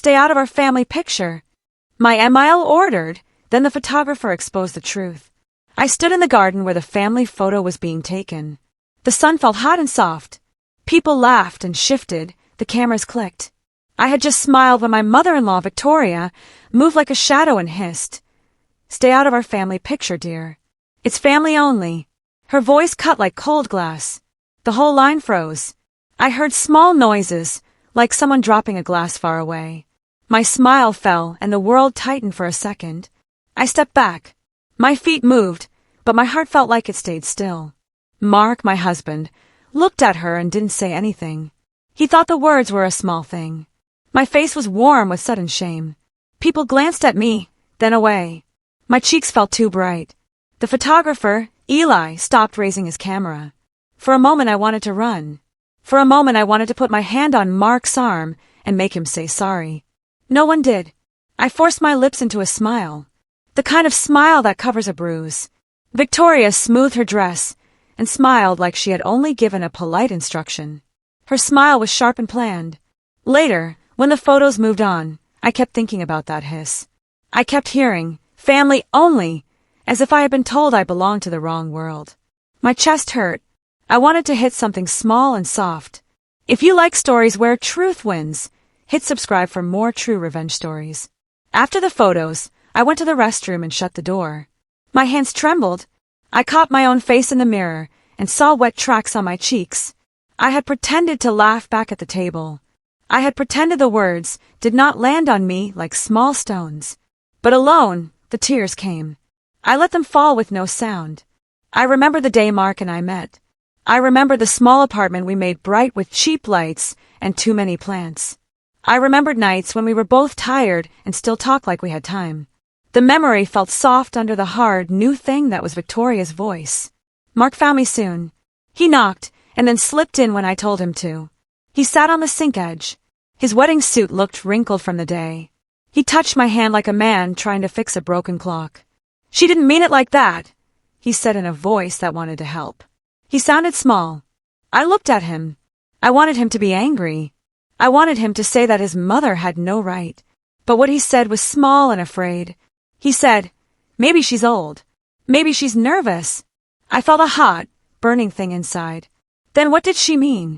Stay out of our family picture. My email ordered. Then the photographer exposed the truth. I stood in the garden where the family photo was being taken. The sun felt hot and soft. People laughed and shifted. The cameras clicked. I had just smiled when my mother-in-law, Victoria, moved like a shadow and hissed, "Stay out of our family picture, dear. It's family only." Her voice cut like cold glass. The whole line froze. I heard small noises, like someone dropping a glass far away. My smile fell and the world tightened for a second. I stepped back. My feet moved, but my heart felt like it stayed still. Mark, my husband, looked at her and didn't say anything. He thought the words were a small thing. My face was warm with sudden shame. People glanced at me, then away. My cheeks felt too bright. The photographer, Eli, stopped raising his camera. For a moment I wanted to run. For a moment I wanted to put my hand on Mark's arm and make him say sorry. No one did. I forced my lips into a smile. The kind of smile that covers a bruise. Victoria smoothed her dress and smiled like she had only given a polite instruction. Her smile was sharp and planned. Later, when the photos moved on, I kept thinking about that hiss. I kept hearing, "Family only," as if I had been told I belonged to the wrong world. My chest hurt. I wanted to hit something small and soft. If you like stories where truth wins, hit subscribe for more true revenge stories. After the photos, I went to the restroom and shut the door. My hands trembled. I caught my own face in the mirror and saw wet tracks on my cheeks. I had pretended to laugh back at the table. I had pretended the words did not land on me like small stones. But alone, the tears came. I let them fall with no sound. I remember the day Mark and I met. I remember the small apartment we made bright with cheap lights and too many plants. I remembered nights when we were both tired and still talked like we had time. The memory felt soft under the hard, new thing that was Victoria's voice. Mark found me soon. He knocked and then slipped in when I told him to. He sat on the sink edge. His wedding suit looked wrinkled from the day. He touched my hand like a man trying to fix a broken clock. "She didn't mean it like that," he said in a voice that wanted to help. He sounded small. I looked at him. I wanted him to be angry. I wanted him to say that his mother had no right. But what he said was small and afraid. He said, "Maybe she's old. Maybe she's nervous." I felt a hot, burning thing inside. "Then what did she mean?"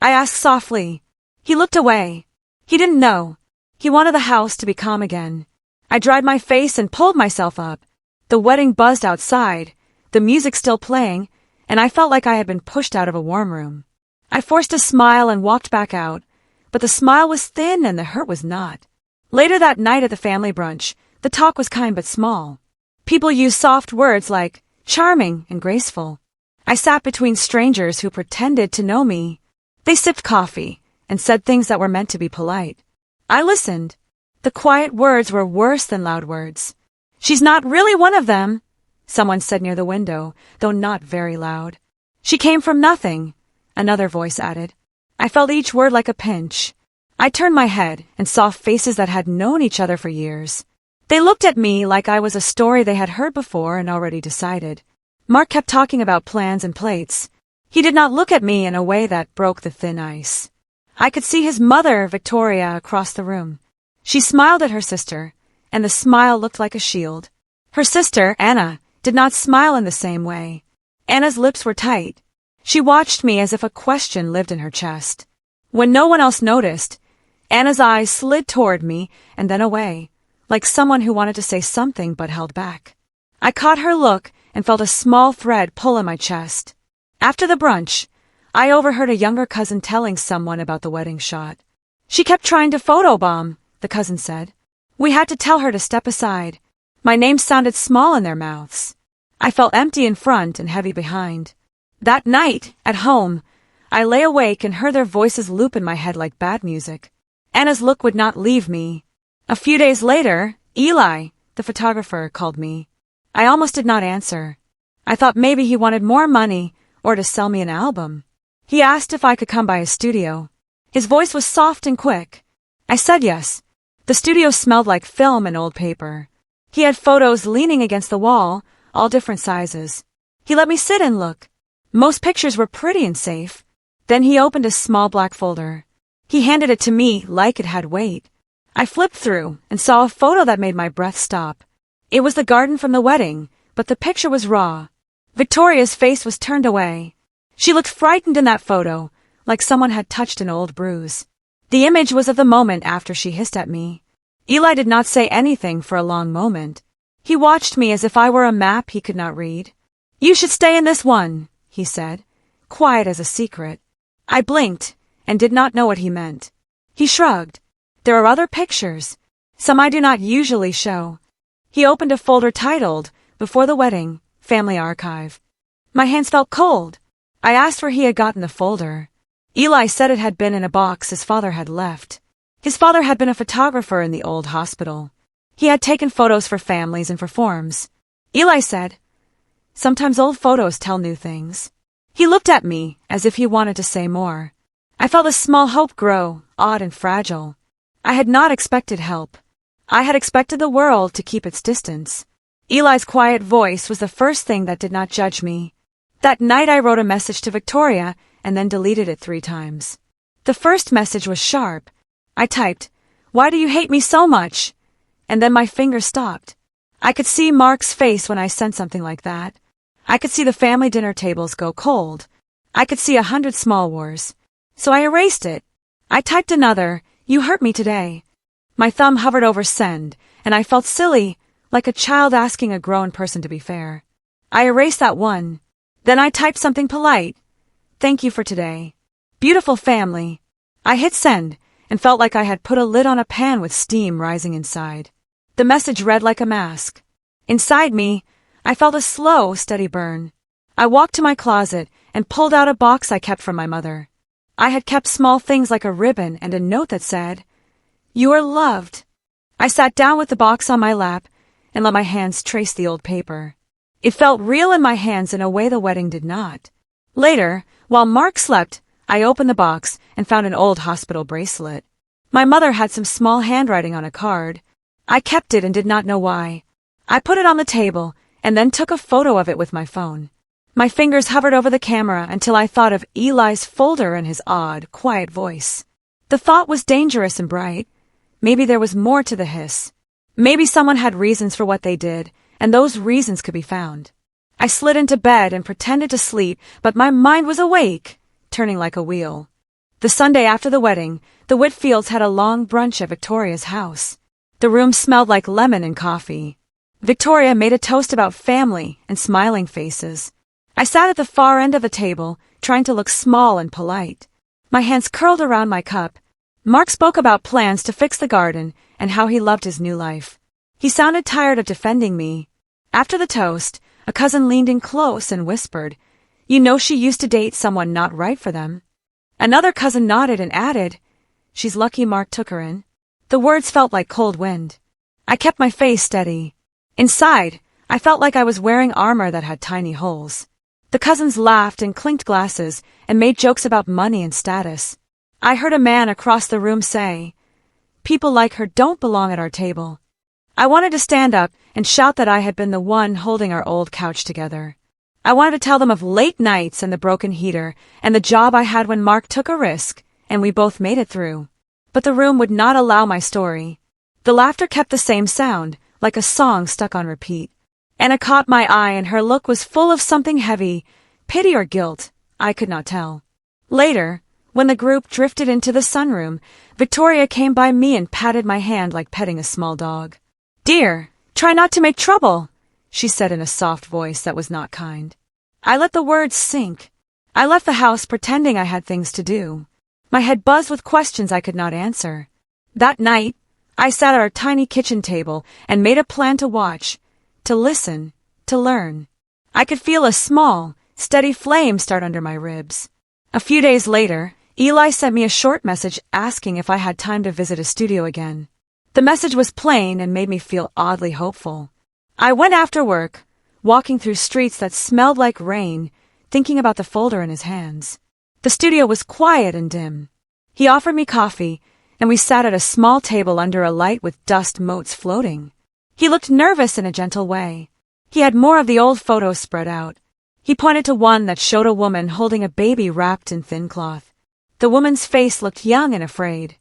I asked softly. He looked away. He didn't know. He wanted the house to be calm again. I dried my face and pulled myself up. The wedding buzzed outside, the music still playing, and I felt like I had been pushed out of a warm room. I forced a smile and walked back out, but the smile was thin and the hurt was not. Later that night at the family brunch, the talk was kind but small. People used soft words like charming and graceful. I sat between strangers who pretended to know me. They sipped coffee and said things that were meant to be polite. I listened. The quiet words were worse than loud words. "She's not really one of them," someone said near the window, though not very loud. "She came from nothing," another voice added. I felt each word like a pinch. I turned my head and saw faces that had known each other for years. They looked at me like I was a story they had heard before and already decided. Mark kept talking about plans and plates. He did not look at me in a way that broke the thin ice. I could see his mother, Victoria, across the room. She smiled at her sister, and the smile looked like a shield. Her sister, Anna, did not smile in the same way. Anna's lips were tight. She watched me as if a question lived in her chest. When no one else noticed, Anna's eyes slid toward me and then away, like someone who wanted to say something but held back. I caught her look and felt a small thread pull in my chest. After the brunch, I overheard a younger cousin telling someone about the wedding shot. "She kept trying to photobomb," the cousin said. "We had to tell her to step aside." My name sounded small in their mouths. I felt empty in front and heavy behind. That night, at home, I lay awake and heard their voices loop in my head like bad music. Anna's look would not leave me. A few days later, Eli, the photographer, called me. I almost did not answer. I thought maybe he wanted more money or to sell me an album. He asked if I could come by his studio. His voice was soft and quick. I said yes. The studio smelled like film and old paper. He had photos leaning against the wall, all different sizes. He let me sit and look. Most pictures were pretty and safe. Then he opened a small black folder. He handed it to me like it had weight. I flipped through and saw a photo that made my breath stop. It was the garden from the wedding, but the picture was raw. Victoria's face was turned away. She looked frightened in that photo, like someone had touched an old bruise. The image was of the moment after she hissed at me. Eli did not say anything for a long moment. He watched me as if I were a map he could not read. "You should stay in this one," he said, quiet as a secret. I blinked and did not know what he meant. He shrugged. "There are other pictures. Some I do not usually show." He opened a folder titled, "Before the Wedding, Family Archive." My hands felt cold. I asked where he had gotten the folder. Eli said it had been in a box his father had left. His father had been a photographer in the old hospital. He had taken photos for families and for forms. Eli said, "Sometimes old photos tell new things." He looked at me as if he wanted to say more. I felt a small hope grow, odd and fragile. I had not expected help. I had expected the world to keep its distance. Eli's quiet voice was the first thing that did not judge me. That night I wrote a message to Victoria and then deleted it 3 times. The first message was sharp. I typed, "Why do you hate me so much?" And then my finger stopped. I could see Mark's face when I sent something like that. I could see the family dinner tables go cold. I could see 100 small wars. So I erased it. I typed another, "You hurt me today." My thumb hovered over send, and I felt silly, like a child asking a grown person to be fair. I erased that one. Then I typed something polite. "Thank you for today. Beautiful family." I hit send and felt like I had put a lid on a pan with steam rising inside. The message read like a mask. Inside me, I felt a slow, steady burn. I walked to my closet and pulled out a box I kept from my mother. I had kept small things like a ribbon and a note that said, "You are loved." I sat down with the box on my lap and let my hands trace the old paper. It felt real in my hands in a way the wedding did not. Later, while Mark slept, I opened the box and found an old hospital bracelet. My mother had some small handwriting on a card. I kept it and did not know why. I put it on the table and then took a photo of it with my phone. My fingers hovered over the camera until I thought of Eli's folder and his odd, quiet voice. The thought was dangerous and bright. Maybe there was more to the hiss. Maybe someone had reasons for what they did, and those reasons could be found. I slid into bed and pretended to sleep, but my mind was awake, turning like a wheel. The Sunday after the wedding, the Whitfields had a long brunch at Victoria's house. The room smelled like lemon and coffee. Victoria made a toast about family and smiling faces. I sat at the far end of the table, trying to look small and polite. My hands curled around my cup. Mark spoke about plans to fix the garden and how he loved his new life. He sounded tired of defending me. After the toast, a cousin leaned in close and whispered, "You know she used to date someone not right for them." Another cousin nodded and added, "She's lucky Mark took her in." The words felt like cold wind. I kept my face steady. Inside, I felt like I was wearing armor that had tiny holes. The cousins laughed and clinked glasses and made jokes about money and status. I heard a man across the room say, "People like her don't belong at our table." I wanted to stand up and shout that I had been the one holding our old couch together. I wanted to tell them of late nights and the broken heater and the job I had when Mark took a risk and we both made it through. But the room would not allow my story. The laughter kept the same sound, like a song stuck on repeat. Anna caught my eye and her look was full of something heavy, pity or guilt, I could not tell. Later, when the group drifted into the sunroom, Victoria came by me and patted my hand like petting a small dog. "Dear, try not to make trouble," she said in a soft voice that was not kind. I let the words sink. I left the house pretending I had things to do. My head buzzed with questions I could not answer. That night, I sat at our tiny kitchen table and made a plan to watch, to listen, to learn. I could feel a small, steady flame start under my ribs. A few days later, Eli sent me a short message asking if I had time to visit a studio again. The message was plain and made me feel oddly hopeful. I went after work, walking through streets that smelled like rain, thinking about the folder in his hands. The studio was quiet and dim. He offered me coffee, and we sat at a small table under a light with dust motes floating. He looked nervous in a gentle way. He had more of the old photos spread out. He pointed to one that showed a woman holding a baby wrapped in thin cloth. The woman's face looked young and afraid.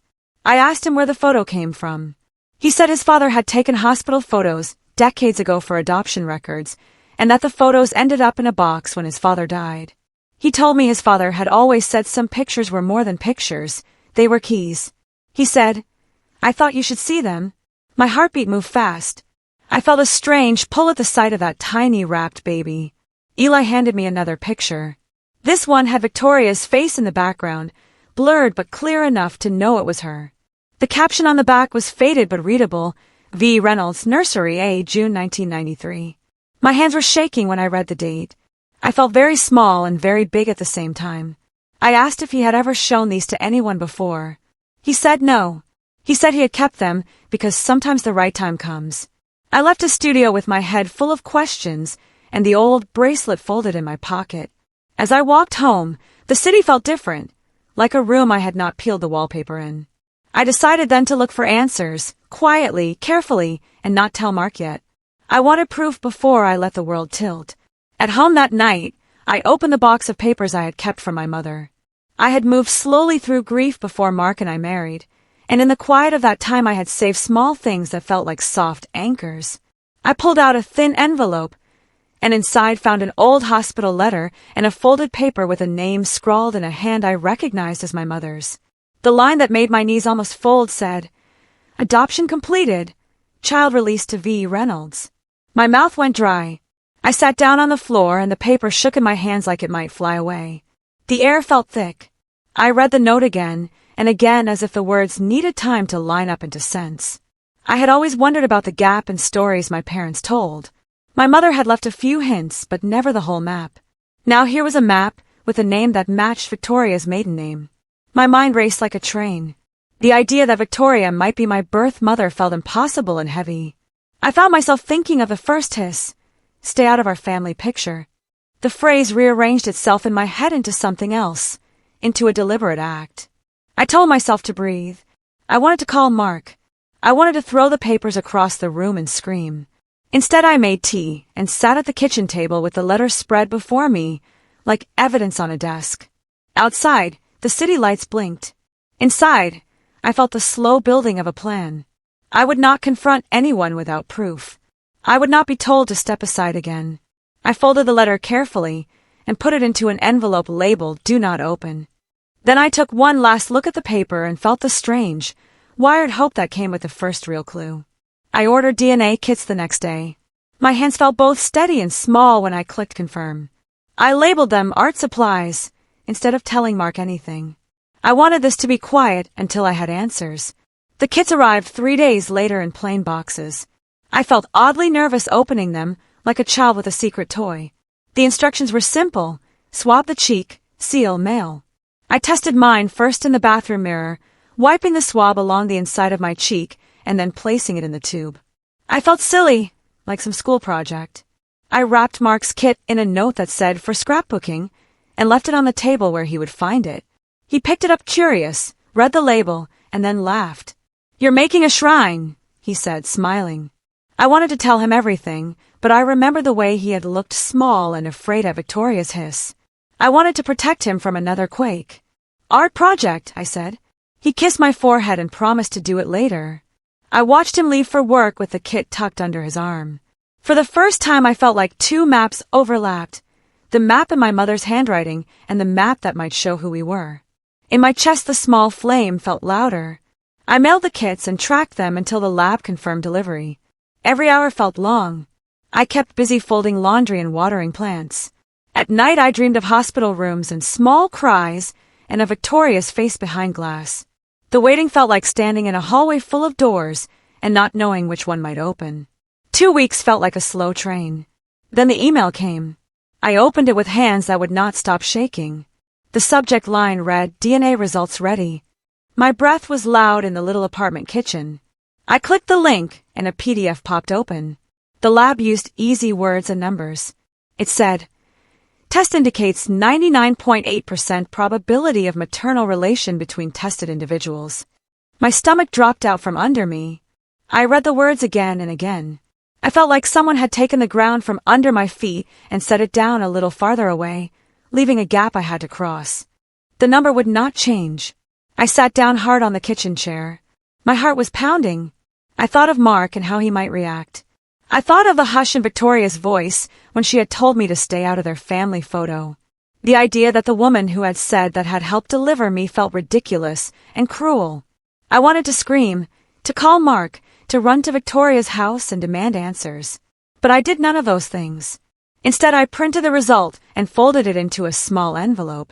I asked him where the photo came from. He said his father had taken hospital photos decades ago for adoption records, and that the photos ended up in a box when his father died. He told me his father had always said some pictures were more than pictures, they were keys. He said, "I thought you should see them." My heartbeat moved fast. I felt a strange pull at the sight of that tiny wrapped baby. Eli handed me another picture. This one had Victoria's face in the background, blurred but clear enough to know it was her. The caption on the back was faded but readable, V. Reynolds, Nursery A, June 1993. My hands were shaking when I read the date. I felt very small and very big at the same time. I asked if he had ever shown these to anyone before. He said no. He said he had kept them because sometimes the right time comes. I left the studio with my head full of questions and the old bracelet folded in my pocket. As I walked home, the city felt different, like a room I had not peeled the wallpaper in. I decided then to look for answers, quietly, carefully, and not tell Mark yet. I wanted proof before I let the world tilt. At home that night, I opened the box of papers I had kept from my mother. I had moved slowly through grief before Mark and I married, and in the quiet of that time I had saved small things that felt like soft anchors. I pulled out a thin envelope, and inside found an old hospital letter and a folded paper with a name scrawled in a hand I recognized as my mother's. The line that made my knees almost fold said, "Adoption completed. Child released to V. Reynolds." My mouth went dry. I sat down on the floor and the paper shook in my hands like it might fly away. The air felt thick. I read the note again and again as if the words needed time to line up into sense. I had always wondered about the gap in stories my parents told. My mother had left a few hints, but never the whole map. Now here was a map with a name that matched Victoria's maiden name. My mind raced like a train. The idea that Victoria might be my birth mother felt impossible and heavy. I found myself thinking of the first hiss, "Stay out of our family picture." The phrase rearranged itself in my head into something else, into a deliberate act. I told myself to breathe. I wanted to call Mark. I wanted to throw the papers across the room and scream. Instead, I made tea and sat at the kitchen table with the letter spread before me, like evidence on a desk. Outside, the city lights blinked. Inside, I felt the slow building of a plan. I would not confront anyone without proof. I would not be told to step aside again. I folded the letter carefully and put it into an envelope labeled "Do Not Open." Then I took one last look at the paper and felt the strange, wired hope that came with the first real clue. I ordered DNA kits the next day. My hands felt both steady and small when I clicked confirm. I labeled them art supplies instead of telling Mark anything. I wanted this to be quiet until I had answers. The kits arrived 3 days later in plain boxes. I felt oddly nervous opening them, like a child with a secret toy. The instructions were simple: swab the cheek, seal, mail. I tested mine first in the bathroom mirror, wiping the swab along the inside of my cheek and then placing it in the tube. I felt silly, like some school project. I wrapped Mark's kit in a note that said "for scrapbooking" and left it on the table where he would find it. He picked it up curious, read the label, and then laughed. "You're making a shrine," he said, smiling. I wanted to tell him everything, but I remembered the way he had looked small and afraid at Victoria's hiss. I wanted to protect him from another quake. "Art project," I said. He kissed my forehead and promised to do it later. I watched him leave for work with the kit tucked under his arm. For the first time I felt like two maps overlapped, the map in my mother's handwriting and the map that might show who we were. In my chest the small flame felt louder. I mailed the kits and tracked them until the lab confirmed delivery. Every hour felt long. I kept busy folding laundry and watering plants. At night I dreamed of hospital rooms and small cries and of Victoria's face behind glass. The waiting felt like standing in a hallway full of doors and not knowing which one might open. 2 weeks felt like a slow train. Then the email came. I opened it with hands that would not stop shaking. The subject line read, "DNA results ready." My breath was loud in the little apartment kitchen. I clicked the link and a PDF popped open. The lab used easy words and numbers. It said, "Test indicates 99.8% probability of maternal relation between tested individuals." My stomach dropped out from under me. I read the words again and again. I felt like someone had taken the ground from under my feet and set it down a little farther away, leaving a gap I had to cross. The number would not change. I sat down hard on the kitchen chair. My heart was pounding. I thought of Mark and how he might react. I thought of the hush in Victoria's voice when she had told me to stay out of their family photo. The idea that the woman who had said that had helped deliver me felt ridiculous and cruel. I wanted to scream, to call Mark, to run to Victoria's house and demand answers. But I did none of those things. Instead, I printed the result and folded it into a small envelope.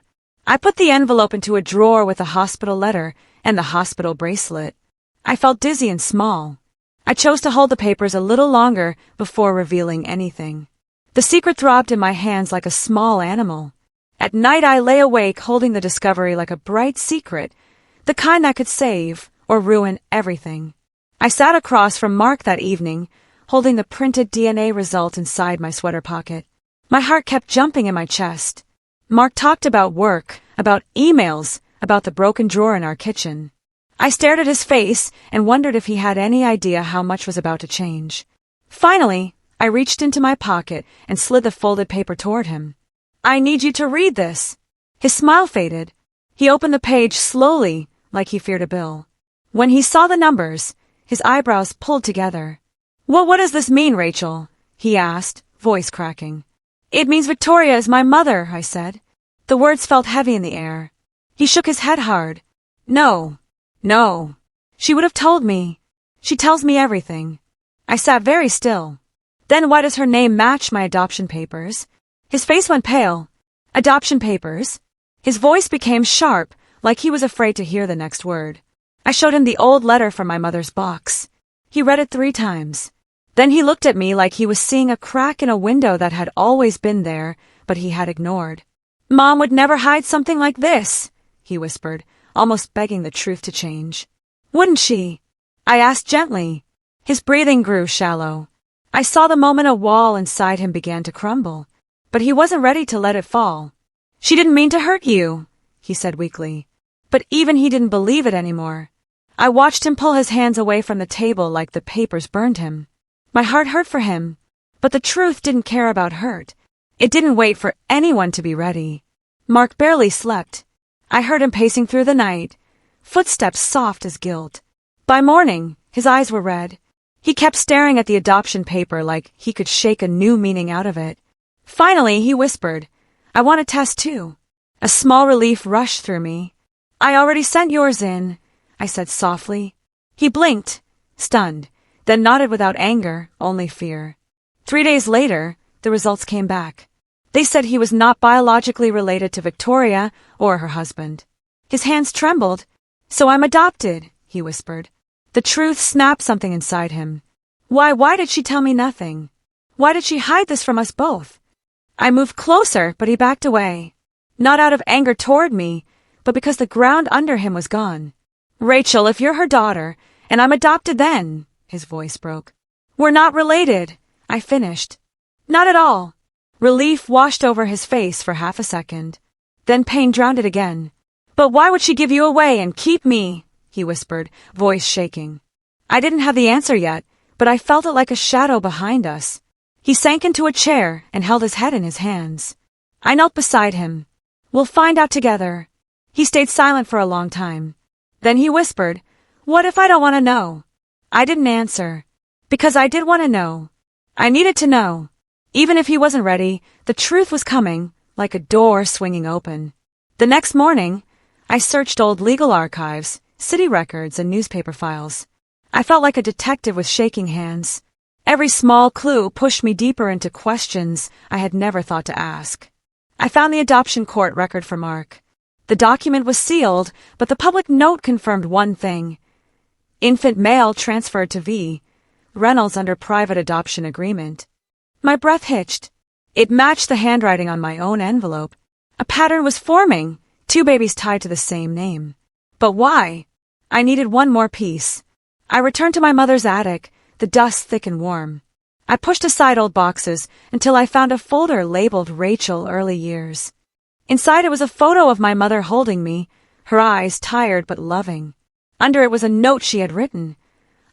I put the envelope into a drawer with the hospital letter and the hospital bracelet. I felt dizzy and small. I chose to hold the papers a little longer before revealing anything. The secret throbbed in my hands like a small animal. At night, I lay awake holding the discovery like a bright secret, the kind that could save or ruin everything. I sat across from Mark that evening, holding the printed DNA result inside my sweater pocket. My heart kept jumping in my chest. Mark talked about work, about emails, about the broken drawer in our kitchen. I stared at his face and wondered if he had any idea how much was about to change. Finally, I reached into my pocket and slid the folded paper toward him. "I need you to read this." His smile faded. He opened the page slowly, like he feared a bill. When he saw the numbers, his eyebrows pulled together. What does this mean, Rachel?" he asked, voice cracking. "It means Victoria is my mother," I said. The words felt heavy in the air. He shook his head hard. No. She would have told me. She tells me everything." I sat very still. "Then why does her name match my adoption papers?" His face went pale. "Adoption papers?" His voice became sharp, like he was afraid to hear the next word. I showed him the old letter from my mother's box. He read it 3 times. Then he looked at me like he was seeing a crack in a window that had always been there, but he had ignored. "Mom would never hide something like this," he whispered, almost begging the truth to change. "Wouldn't she?" I asked gently. His breathing grew shallow. I saw the moment a wall inside him began to crumble, but he wasn't ready to let it fall. "She didn't mean to hurt you," he said weakly. But even he didn't believe it anymore. I watched him pull his hands away from the table like the papers burned him. My heart hurt for him, but the truth didn't care about hurt. It didn't wait for anyone to be ready. Mark barely slept. I heard him pacing through the night, footsteps soft as guilt. By morning, his eyes were red. He kept staring at the adoption paper like he could shake a new meaning out of it. Finally, he whispered, "I want a test too." A small relief rushed through me. "I already sent yours in," I said softly. He blinked, stunned, then nodded without anger, only fear. 3 days later, the results came back. They said he was not biologically related to Victoria or her husband. His hands trembled. "So I'm adopted," he whispered. The truth snapped something inside him. Why did she tell me nothing? Why did she hide this from us both? I moved closer, but he backed away. Not out of anger toward me, but because the ground under him was gone. "Rachel, if you're her daughter, and I'm adopted then," his voice broke. "We're not related," I finished. "Not at all." Relief washed over his face for half a second. Then pain drowned it again. "But why would she give you away and keep me?" he whispered, voice shaking. I didn't have the answer yet, but I felt it like a shadow behind us. He sank into a chair and held his head in his hands. I knelt beside him. "We'll find out together." He stayed silent for a long time. Then he whispered, "What if I don't want to know?" I didn't answer. Because I did want to know. I needed to know. Even if he wasn't ready, the truth was coming, like a door swinging open. The next morning, I searched old legal archives, city records, and newspaper files. I felt like a detective with shaking hands. Every small clue pushed me deeper into questions I had never thought to ask. I found the adoption court record for Mark. The document was sealed, but the public note confirmed one thing. Infant male transferred to V. Reynolds under private adoption agreement. My breath hitched. It matched the handwriting on my own envelope. A pattern was forming, 2 babies tied to the same name. But why? I needed one more piece. I returned to my mother's attic, the dust thick and warm. I pushed aside old boxes until I found a folder labeled Rachel Early Years. Inside it was a photo of my mother holding me, her eyes tired but loving. Under it was a note she had written.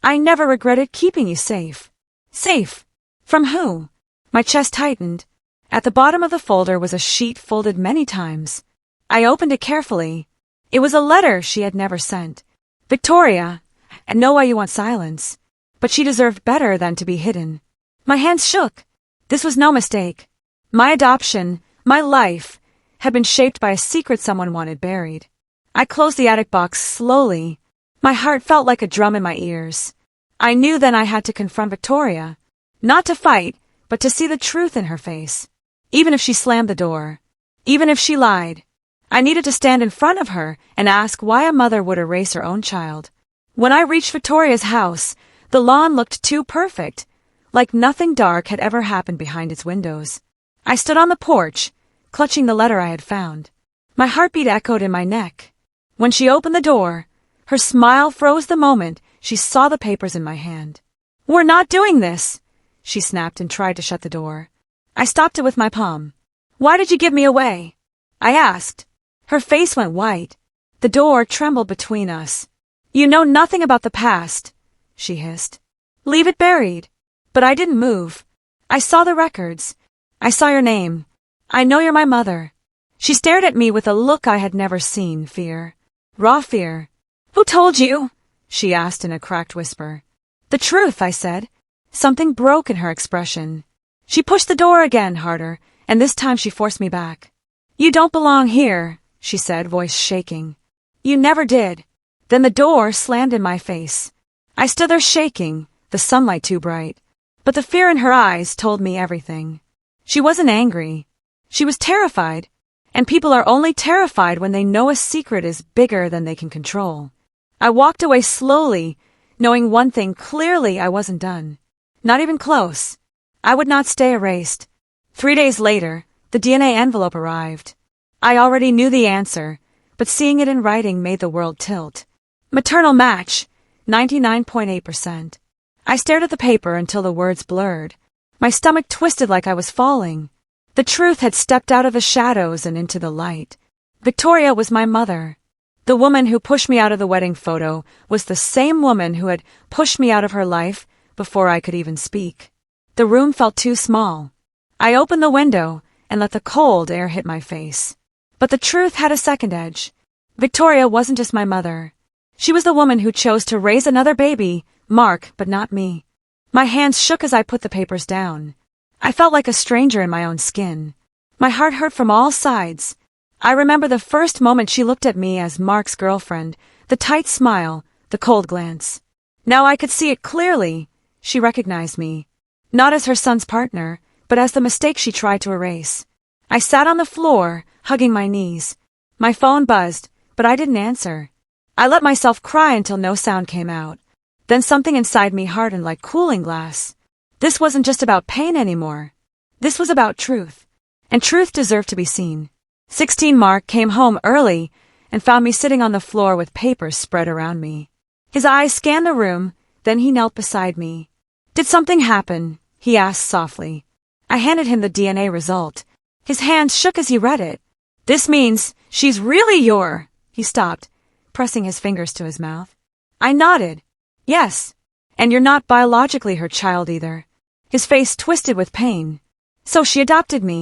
"I never regretted keeping you safe." Safe? From who? My chest tightened. At the bottom of the folder was a sheet folded many times. I opened it carefully. It was a letter she had never sent. Victoria, I know why you want silence, but she deserved better than to be hidden. My hands shook. This was no mistake. My adoption, my life, had been shaped by a secret someone wanted buried. I closed the attic box slowly. My heart felt like a drum in my ears. I knew then I had to confront Victoria. Not to fight, but to see the truth in her face. Even if she slammed the door. Even if she lied. I needed to stand in front of her and ask why a mother would erase her own child. When I reached Victoria's house, the lawn looked too perfect, like nothing dark had ever happened behind its windows. I stood on the porch, clutching the letter I had found. My heartbeat echoed in my neck. When she opened the door, her smile froze the moment she saw the papers in my hand. "We're not doing this," she snapped and tried to shut the door. I stopped it with my palm. "Why did you give me away?" I asked. Her face went white. The door trembled between us. "You know nothing about the past," she hissed. "Leave it buried." But I didn't move. I saw the records. I saw your name. I know you're my mother. She stared at me with a look I had never seen, fear. Raw fear. "Who told you?" she asked in a cracked whisper. "The truth," I said. Something broke in her expression. She pushed the door again harder, and this time she forced me back. "You don't belong here," she said, voice shaking. "You never did." Then the door slammed in my face. I stood there shaking, the sunlight too bright. But the fear in her eyes told me everything. She wasn't angry. She was terrified. And people are only terrified when they know a secret is bigger than they can control. I walked away slowly, knowing one thing clearly: I wasn't done. Not even close. I would not stay erased. 3 days later, the DNA envelope arrived. I already knew the answer, but seeing it in writing made the world tilt. Maternal match, 99.8%. I stared at the paper until the words blurred. My stomach twisted like I was falling. The truth had stepped out of the shadows and into the light. Victoria was my mother. The woman who pushed me out of the wedding photo was the same woman who had pushed me out of her life before I could even speak. The room felt too small. I opened the window and let the cold air hit my face. But the truth had a second edge. Victoria wasn't just my mother. She was the woman who chose to raise another baby, Mark, but not me. My hands shook as I put the papers down. I felt like a stranger in my own skin. My heart hurt from all sides. I remember the first moment she looked at me as Mark's girlfriend, the tight smile, the cold glance. Now I could see it clearly. She recognized me. Not as her son's partner, but as the mistake she tried to erase. I sat on the floor, hugging my knees. My phone buzzed, but I didn't answer. I let myself cry until no sound came out. Then something inside me hardened like cooling glass. This wasn't just about pain anymore. This was about truth. And truth deserved to be seen. 16 Mark came home early and found me sitting on the floor with papers spread around me. His eyes scanned the room, then he knelt beside me. "Did something happen?" he asked softly. I handed him the DNA result. His hands shook as he read it. "This means she's really your—" He stopped, pressing his fingers to his mouth. I nodded. "Yes. And you're not biologically her child either." His face twisted with pain. "So she adopted me.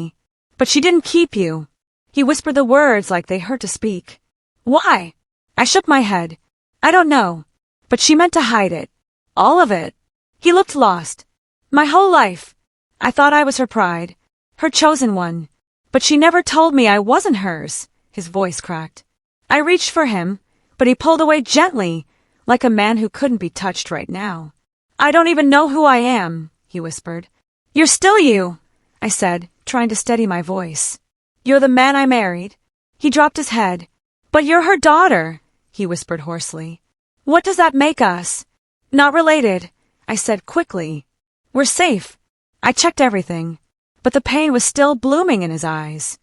But she didn't keep you." He whispered the words like they hurt to speak. "Why?" I shook my head. "I don't know. But she meant to hide it. All of it." He looked lost. "My whole life. I thought I was her pride. Her chosen one. But she never told me I wasn't hers." His voice cracked. I reached for him, but he pulled away gently, like a man who couldn't be touched right now. "I don't even know who I am," he whispered. "You're still you," I said, trying to steady my voice. "You're the man I married." He dropped his head. "But you're her daughter," he whispered hoarsely. "What does that make us?" "Not related," I said quickly. "We're safe." I checked everything, but the pain was still blooming in his eyes.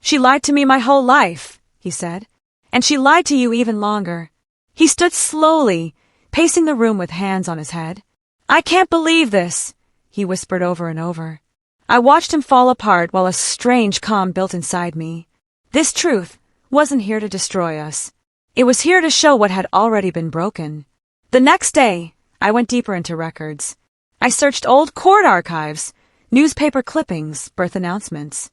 "She lied to me my whole life," he said. "And she lied to you even longer." He stood slowly, pacing the room with hands on his head. "I can't believe this," he whispered over and over. I watched him fall apart while a strange calm built inside me. This truth wasn't here to destroy us. It was here to show what had already been broken. The next day, I went deeper into records. I searched old court archives, newspaper clippings, birth announcements.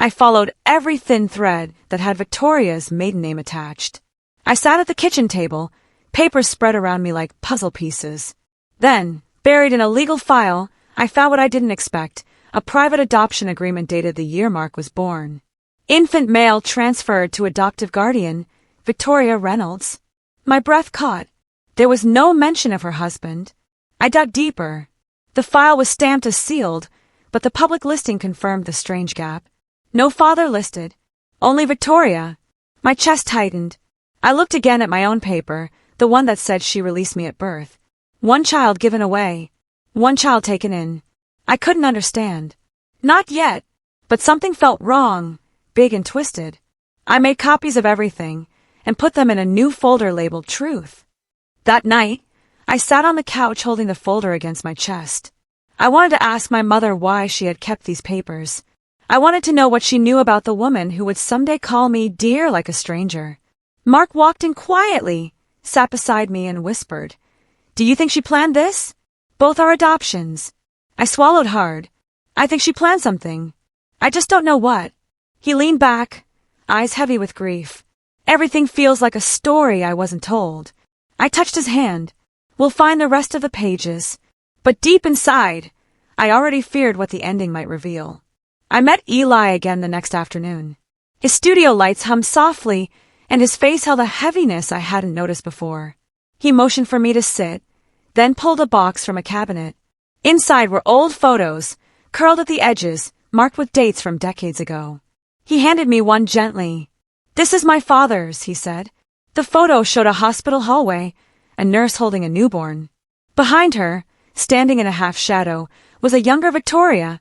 I followed every thin thread that had Victoria's maiden name attached. I sat at the kitchen table, papers spread around me like puzzle pieces. Then, buried in a legal file, I found what I didn't expect, a private adoption agreement dated the year Mark was born. Infant male transferred to adoptive guardian, Victoria Reynolds. My breath caught. There was no mention of her husband. I dug deeper. The file was stamped as sealed, but the public listing confirmed the strange gap. No father listed. Only Victoria. My chest tightened. I looked again at my own paper, the one that said she released me at birth. One child given away. One child taken in. I couldn't understand. Not yet. But something felt wrong, big and twisted. I made copies of everything and put them in a new folder labeled Truth. That night, I sat on the couch holding the folder against my chest. I wanted to ask my mother why she had kept these papers. I wanted to know what she knew about the woman who would someday call me dear like a stranger. Mark walked in quietly, sat beside me and whispered, "Do you think she planned this? Both are adoptions." I swallowed hard. I think she planned something. I just don't know what. He leaned back, eyes heavy with grief. Everything feels like a story I wasn't told. I touched his hand. We'll find the rest of the pages. But deep inside, I already feared what the ending might reveal. I met Eli again the next afternoon. His studio lights hummed softly, and his face held a heaviness I hadn't noticed before. He motioned for me to sit, then pulled a box from a cabinet. Inside were old photos, curled at the edges, marked with dates from decades ago. He handed me one gently. "This is my father's," he said. The photo showed a hospital hallway, a nurse holding a newborn. Behind her, standing in a half shadow, was a younger Victoria,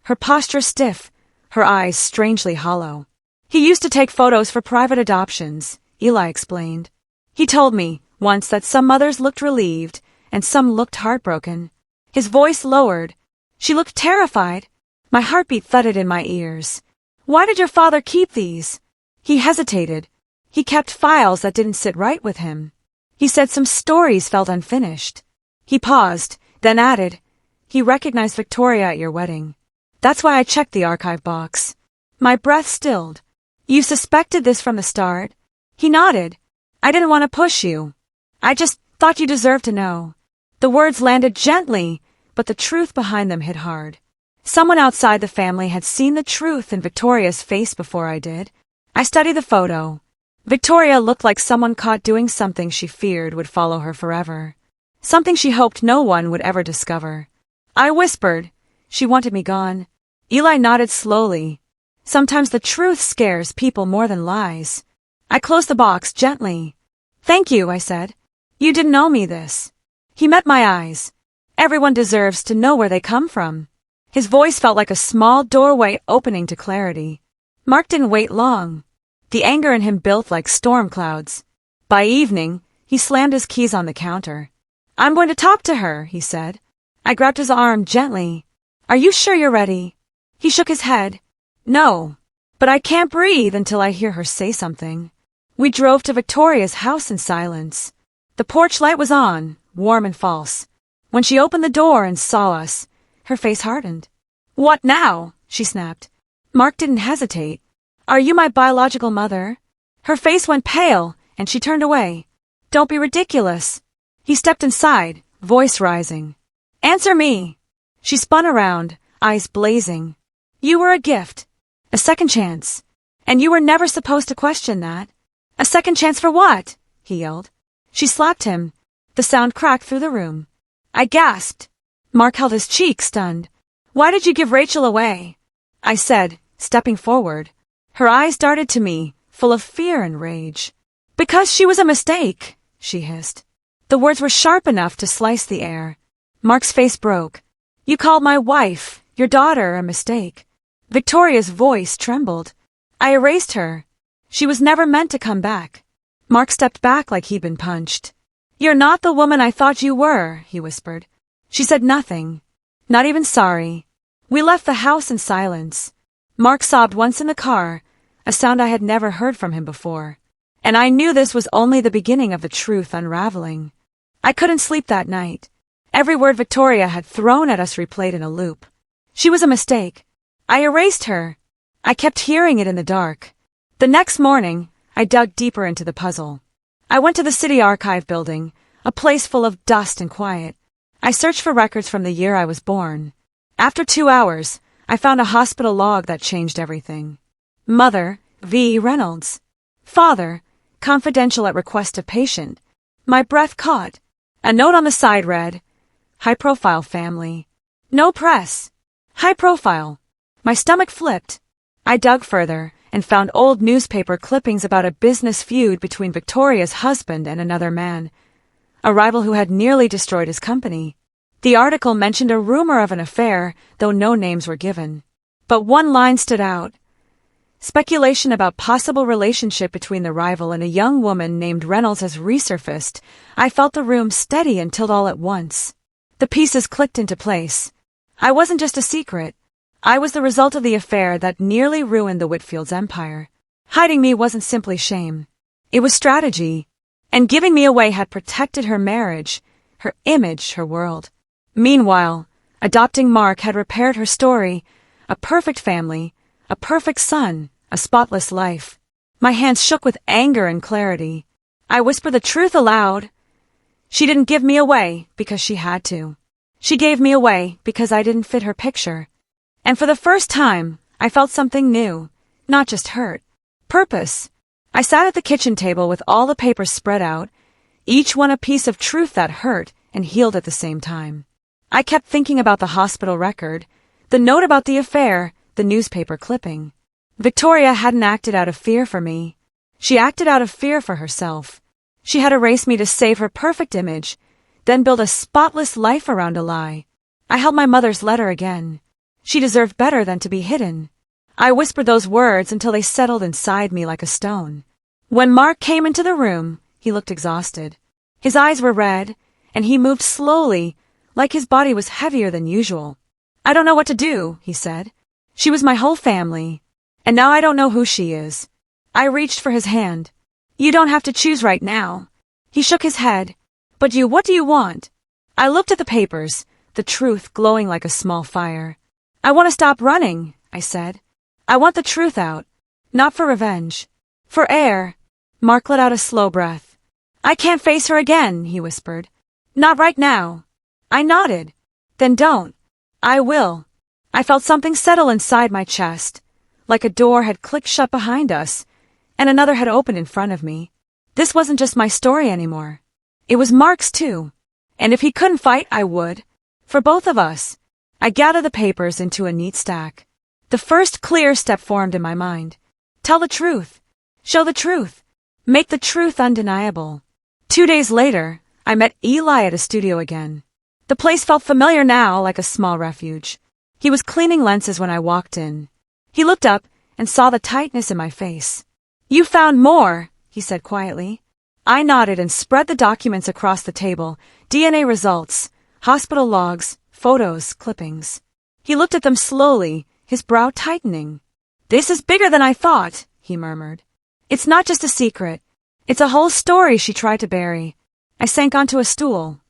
her posture stiff, her eyes strangely hollow. "He used to take photos for private adoptions," Eli explained. He told me once that some mothers looked relieved and some looked heartbroken. His voice lowered. She looked terrified. My heartbeat thudded in my ears. "Why did your father keep these?" He hesitated. He kept files that didn't sit right with him. He said some stories felt unfinished. He paused, then added, "He recognized Victoria at your wedding. That's why I checked the archive box." My breath stilled. "You suspected this from the start?" He nodded. "I didn't want to push you. I just thought you deserved to know." The words landed gently, but the truth behind them hit hard. Someone outside the family had seen the truth in Victoria's face before I did. I studied the photo. Victoria looked like someone caught doing something she feared would follow her forever. Something she hoped no one would ever discover. I whispered, "She wanted me gone." Eli nodded slowly. Sometimes the truth scares people more than lies. I closed the box gently. "Thank you," I said. "You didn't owe me this." He met my eyes. "Everyone deserves to know where they come from." His voice felt like a small doorway opening to clarity. Mark didn't wait long. The anger in him built like storm clouds. By evening, he slammed his keys on the counter. "I'm going to talk to her," he said. I grabbed his arm gently. "Are you sure you're ready?" He shook his head. "No, but I can't breathe until I hear her say something." We drove to Victoria's house in silence. The porch light was on, warm and false. When she opened the door and saw us, her face hardened. "What now?" she snapped. Mark didn't hesitate. "Are you my biological mother?" Her face went pale, and she turned away. "Don't be ridiculous." He stepped inside, voice rising. "Answer me." She spun around, eyes blazing. "You were a gift. A second chance. And you were never supposed to question that." "A second chance for what?" he yelled. She slapped him. The sound cracked through the room. I gasped. Mark held his cheek, stunned. "Why did you give Rachel away?" I said, stepping forward. Her eyes darted to me, full of fear and rage. "Because she was a mistake," she hissed. The words were sharp enough to slice the air. Mark's face broke. "You called my wife, your daughter, a mistake." Victoria's voice trembled. "I erased her. She was never meant to come back." Mark stepped back like he'd been punched. "You're not the woman I thought you were," he whispered. She said nothing. Not even sorry. We left the house in silence. Mark sobbed once in the car, a sound I had never heard from him before. And I knew this was only the beginning of the truth unraveling. I couldn't sleep that night. Every word Victoria had thrown at us replayed in a loop. She was a mistake. I erased her. I kept hearing it in the dark. The next morning, I dug deeper into the puzzle. I went to the city archive building, a place full of dust and quiet. I searched for records from the year I was born. After 2 hours, I found a hospital log that changed everything. Mother, V. Reynolds. Father, confidential at request of patient. My breath caught. A note on the side read, high-profile family. No press. High profile. My stomach flipped. I dug further and found old newspaper clippings about a business feud between Victoria's husband and another man, a rival who had nearly destroyed his company. The article mentioned a rumor of an affair, though no names were given. But one line stood out. Speculation about possible relationship between the rival and a young woman named Reynolds has resurfaced. I felt the room steady and tilt all at once. The pieces clicked into place. I wasn't just a secret. I was the result of the affair that nearly ruined the Whitfields' empire. Hiding me wasn't simply shame. It was strategy. And giving me away had protected her marriage, her image, her world. Meanwhile, adopting Mark had repaired her story. A perfect family, a perfect son, a spotless life. My hands shook with anger and clarity. I whispered the truth aloud. She didn't give me away because she had to. She gave me away because I didn't fit her picture. And for the first time, I felt something new, not just hurt. Purpose. I sat at the kitchen table with all the papers spread out, each one a piece of truth that hurt and healed at the same time. I kept thinking about the hospital record, the note about the affair, the newspaper clipping. Victoria hadn't acted out of fear for me. She acted out of fear for herself. She had erased me to save her perfect image, then build a spotless life around a lie. I held my mother's letter again. She deserved better than to be hidden. I whispered those words until they settled inside me like a stone. When Mark came into the room, he looked exhausted. His eyes were red, and he moved slowly, like his body was heavier than usual. I don't know what to do, he said. She was my whole family, and now I don't know who she is. I reached for his hand. You don't have to choose right now. He shook his head. But what do you want? I looked at the papers, the truth glowing like a small fire. I want to stop running, I said. I want the truth out. Not for revenge. For air. Mark let out a slow breath. I can't face her again, he whispered. Not right now. I nodded. Then don't. I will. I felt something settle inside my chest, like a door had clicked shut behind us, and another had opened in front of me. This wasn't just my story anymore. It was Mark's too. And if he couldn't fight, I would. For both of us. I gathered the papers into a neat stack. The first clear step formed in my mind. Tell the truth. Show the truth. Make the truth undeniable. 2 days later, I met Eli at a studio again. The place felt familiar now, like a small refuge. He was cleaning lenses when I walked in. He looked up and saw the tightness in my face. You found more, he said quietly. I nodded and spread the documents across the table, DNA results, hospital logs, photos, clippings. He looked at them slowly, his brow tightening. This is bigger than I thought, he murmured. It's not just a secret. It's a whole story she tried to bury. I sank onto a stool.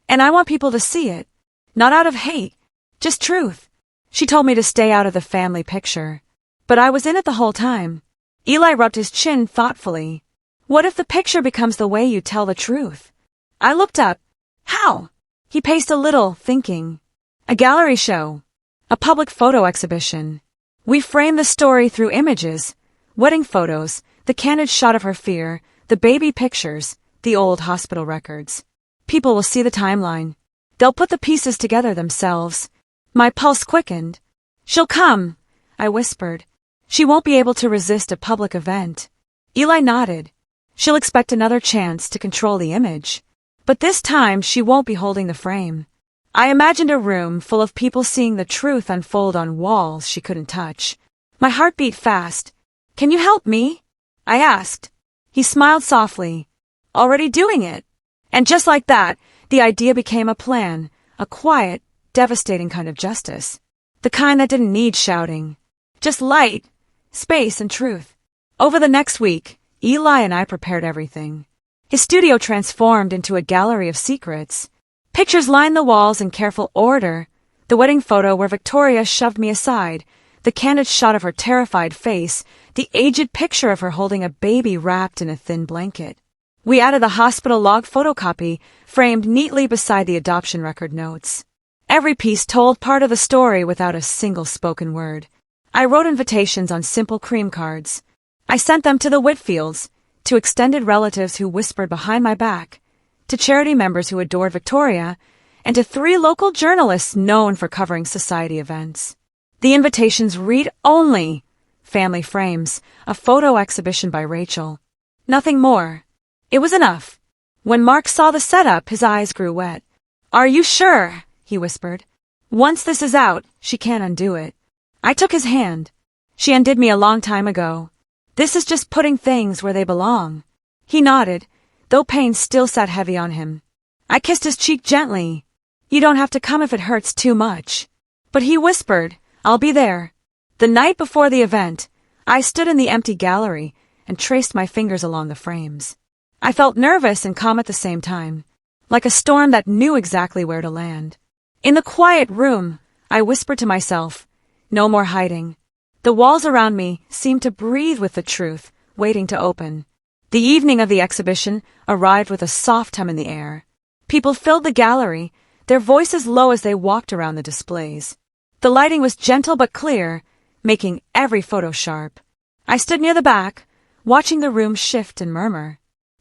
And I want people to see it. Not out of hate, just truth. She told me to stay out of the family picture. But I was in it the whole time. Eli rubbed his chin thoughtfully. What if the picture becomes the way you tell the truth? I looked up. How? He paced a little, thinking. A gallery show. A public photo exhibition. We frame the story through images. Wedding photos, the candid shot of her fear, the baby pictures, the old hospital records. People will see the timeline. They'll put the pieces together themselves. My pulse quickened. She'll come, I whispered. She won't be able to resist a public event. Eli nodded. She'll expect another chance to control the image. But this time she won't be holding the frame. I imagined a room full of people seeing the truth unfold on walls she couldn't touch. My heart beat fast. Can you help me? I asked. He smiled softly. Already doing it. And just like that, the idea became a plan, a quiet, devastating kind of justice. The kind that didn't need shouting. Just light, space, and truth. Over the next week, Eli and I prepared everything. His studio transformed into a gallery of secrets. Pictures lined the walls in careful order. The wedding photo where Victoria shoved me aside, the candid shot of her terrified face, the aged picture of her holding a baby wrapped in a thin blanket. We added the hospital log photocopy, framed neatly beside the adoption record notes. Every piece told part of the story without a single spoken word. I wrote invitations on simple cream cards. I sent them to the Whitfields, to extended relatives who whispered behind my back, to charity members who adored Victoria, and to 3 local journalists known for covering society events. The invitations read only family frames, a photo exhibition by Rachel. Nothing more. It was enough. When Mark saw the setup, his eyes grew wet. "Are you sure?" he whispered. "Once this is out, she can't undo it." I took his hand. "She undid me a long time ago. This is just putting things where they belong." He nodded, though pain still sat heavy on him. I kissed his cheek gently. "You don't have to come if it hurts too much." But he whispered, "I'll be there." The night before the event, I stood in the empty gallery and traced my fingers along the frames. I felt nervous and calm at the same time, like a storm that knew exactly where to land. In the quiet room, I whispered to myself, "No more hiding." The walls around me seemed to breathe with the truth, waiting to open. The evening of the exhibition arrived with a soft hum in the air. People filled the gallery, their voices low as they walked around the displays. The lighting was gentle but clear, making every photo sharp. I stood near the back, watching the room shift and murmur.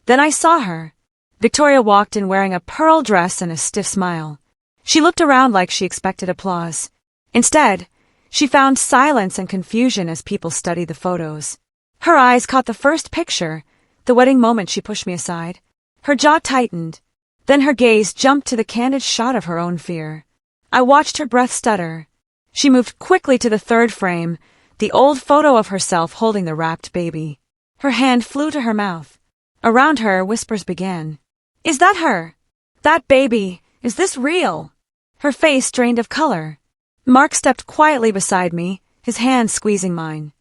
Then I saw her. Victoria walked in wearing a pearl dress and a stiff smile. She looked around like she expected applause. Instead, she found silence and confusion as people studied the photos. Her eyes caught the first picture, the wedding moment. She pushed me aside. Her jaw tightened. Then her gaze jumped to the candid shot of her own fear. I watched her breath stutter. She moved quickly to the third frame, the old photo of herself holding the wrapped baby. Her hand flew to her mouth. Around her, whispers began. "Is that her? That baby? Is this real?" Her face drained of color. Mark stepped quietly beside me, his hand squeezing mine.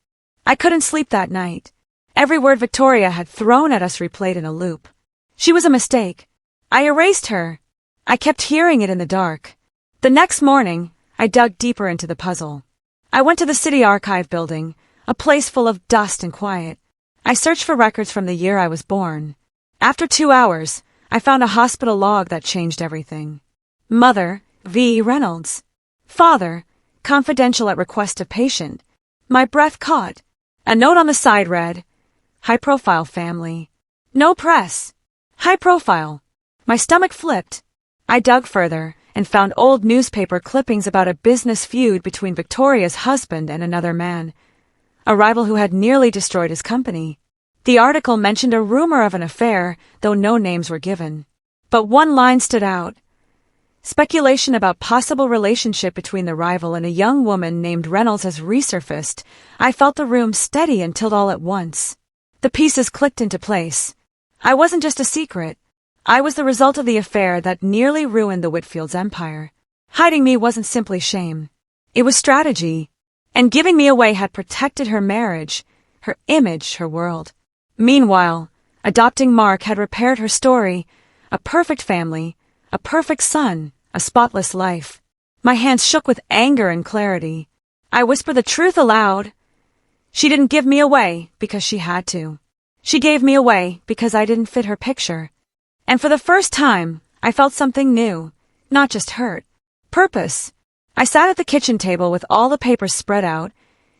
I couldn't sleep that night. Every word Victoria had thrown at us replayed in a loop. She was a mistake. I erased her. I kept hearing it in the dark. The next morning, I dug deeper into the puzzle. I went to the City Archive building, a place full of dust and quiet. I searched for records from the year I was born. After 2 hours, I found a hospital log that changed everything. Mother, V. Reynolds. Father, confidential at request of patient. My breath caught. A note on the side read, "High-profile family. No press. High profile." My stomach flipped. I dug further and found old newspaper clippings about a business feud between Victoria's husband and another man, a rival who had nearly destroyed his company. The article mentioned a rumor of an affair, though no names were given. But one line stood out. Speculation about possible relationship between the rival and a young woman named Reynolds has resurfaced. I felt the room steady and tilt all at once. The pieces clicked into place. I wasn't just a secret. I was the result of the affair that nearly ruined the Whitfields' empire. Hiding me wasn't simply shame. It was strategy. And giving me away had protected her marriage, her image, her world. Meanwhile, adopting Mark had repaired her story, a perfect family, a perfect son, a spotless life. My hands shook with anger and clarity. I whispered the truth aloud. She didn't give me away because she had to. She gave me away because I didn't fit her picture. And for the first time, I felt something new, not just hurt. Purpose. I sat at the kitchen table with all the papers spread out,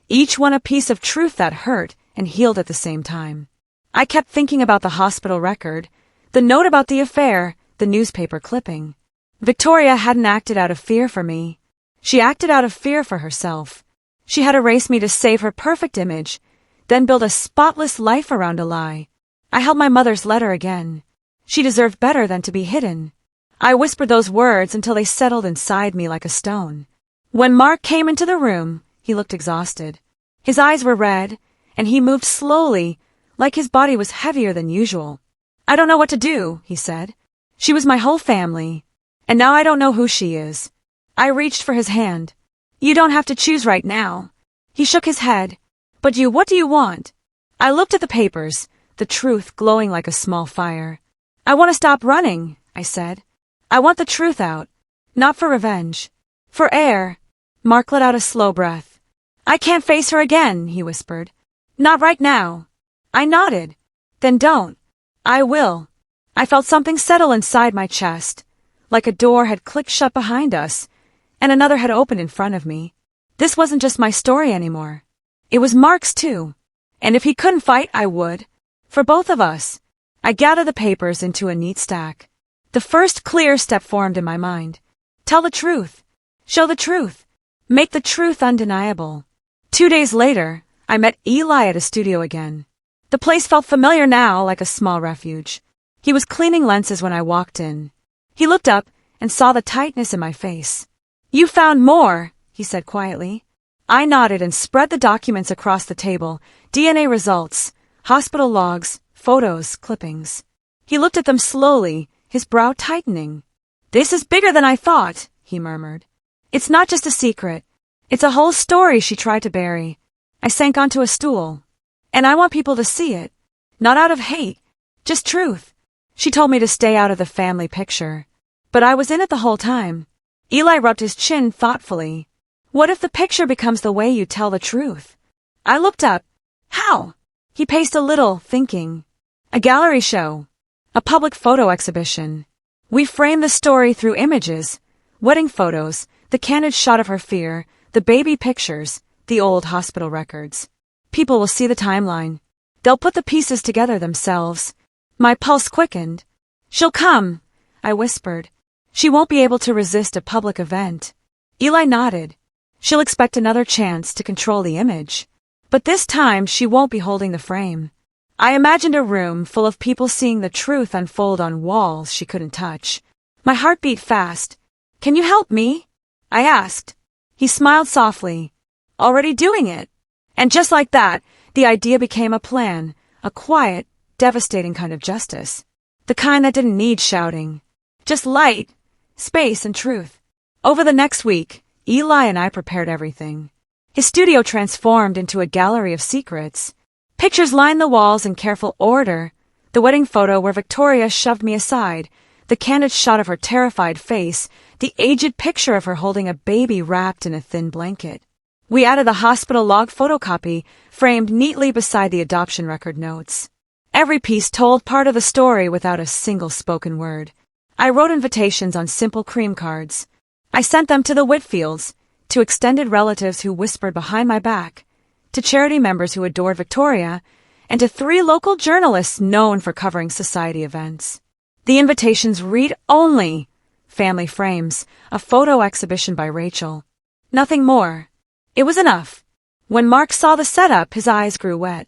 each one a piece of truth that hurt and healed at the same time. I kept thinking about the hospital record, the note about the affair, the newspaper clipping. Victoria hadn't acted out of fear for me. She acted out of fear for herself. She had erased me to save her perfect image, then build a spotless life around a lie. I held my mother's letter again. She deserved better than to be hidden. I whispered those words until they settled inside me like a stone. When Mark came into the room, he looked exhausted. His eyes were red, and he moved slowly, like his body was heavier than usual. "I don't know what to do," he said. "She was my whole family, and now I don't know who she is." I reached for his hand. "You don't have to choose right now." He shook his head. "But what do you want?" I looked at the papers, the truth glowing like a small fire. "I want to stop running," I said. "I want the truth out. Not for revenge. For air." Mark let out a slow breath. "I can't face her again," he whispered. "Not right now." I nodded. "Then don't." "I will." I felt something settle inside my chest, like a door had clicked shut behind us, and another had opened in front of me. This wasn't just my story anymore. It was Mark's too. And if he couldn't fight, I would. For both of us. I gathered the papers into a neat stack. The first clear step formed in my mind. Tell the truth. Show the truth. Make the truth undeniable. 2 days later, I met Eli at his studio again. The place felt familiar now, like a small refuge. He was cleaning lenses when I walked in. He looked up and saw the tightness in my face. You found more, he said quietly. I nodded and spread the documents across the table. DNA results, hospital logs, photos, clippings. He looked at them slowly, his brow tightening. This is bigger than I thought, he murmured. It's not just a secret. It's a whole story she tried to bury. I sank onto a stool. And I want people to see it. Not out of hate, just truth. She told me to stay out of the family picture. But I was in it the whole time. Eli rubbed his chin thoughtfully. What if the picture becomes the way you tell the truth? I looked up. How? He paced a little, thinking. A gallery show. A public photo exhibition. We frame the story through images, wedding photos, the candid shot of her fear, the baby pictures, the old hospital records. People will see the timeline. They'll put the pieces together themselves. My pulse quickened. She'll come, I whispered. She won't be able to resist a public event. Eli nodded. She'll expect another chance to control the image. But this time she won't be holding the frame. I imagined a room full of people seeing the truth unfold on walls she couldn't touch. My heart beat fast. Can you help me? I asked. He smiled softly. Already doing it. And just like that, the idea became a plan, a quiet, devastating kind of justice. The kind that didn't need shouting. Just light, space, and truth. Over the next week, Eli and I prepared everything. His studio transformed into a gallery of secrets. Pictures lined the walls in careful order. The wedding photo where Victoria shoved me aside, the candid shot of her terrified face, the aged picture of her holding a baby wrapped in a thin blanket. We added the hospital log photocopy, framed neatly beside the adoption record notes. Every piece told part of the story without a single spoken word. I wrote invitations on simple cream cards. I sent them to the Whitfields, to extended relatives who whispered behind my back, to charity members who adored Victoria, and to 3 local journalists known for covering society events. The invitations read only family frames, a photo exhibition by Rachel. Nothing more. It was enough. When Mark saw the setup, his eyes grew wet.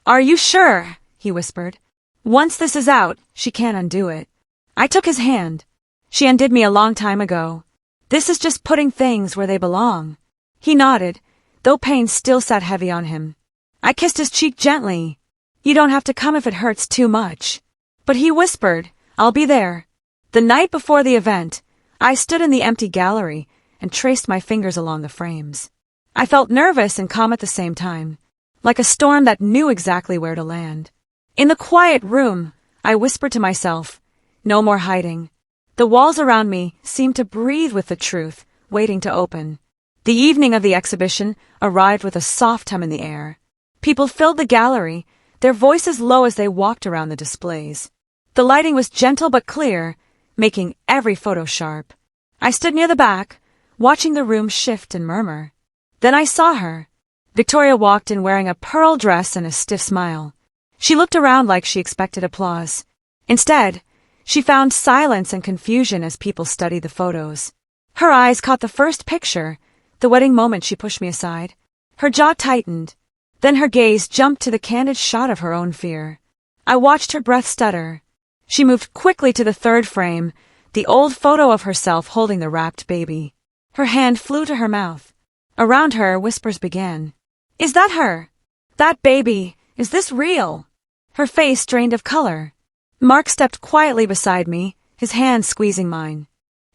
Are you sure? He whispered. Once this is out, she can't undo it. I took his hand. She undid me a long time ago. This is just putting things where they belong. He nodded, though pain still sat heavy on him. I kissed his cheek gently. You don't have to come if it hurts too much. But he whispered, I'll be there. The night before the event, I stood in the empty gallery and traced my fingers along the frames. I felt nervous and calm at the same time, like a storm that knew exactly where to land. In the quiet room, I whispered to myself, no more hiding. The walls around me seemed to breathe with the truth, waiting to open. The evening of the exhibition arrived with a soft hum in the air. People filled the gallery, their voices low as they walked around the displays. The lighting was gentle but clear, making every photo sharp. I stood near the back, watching the room shift and murmur. Then I saw her. Victoria walked in wearing a pearl dress and a stiff smile. She looked around like she expected applause. Instead, she found silence and confusion as people studied the photos. Her eyes caught the first picture, the wedding moment. She pushed me aside. Her jaw tightened. Then her gaze jumped to the candid shot of her own fear. I watched her breath stutter. She moved quickly to the third frame, the old photo of herself holding the wrapped baby. Her hand flew to her mouth. Around her, whispers began. Is that her? That baby? Is this real? Her face drained of color. Mark stepped quietly beside me, his hand squeezing mine.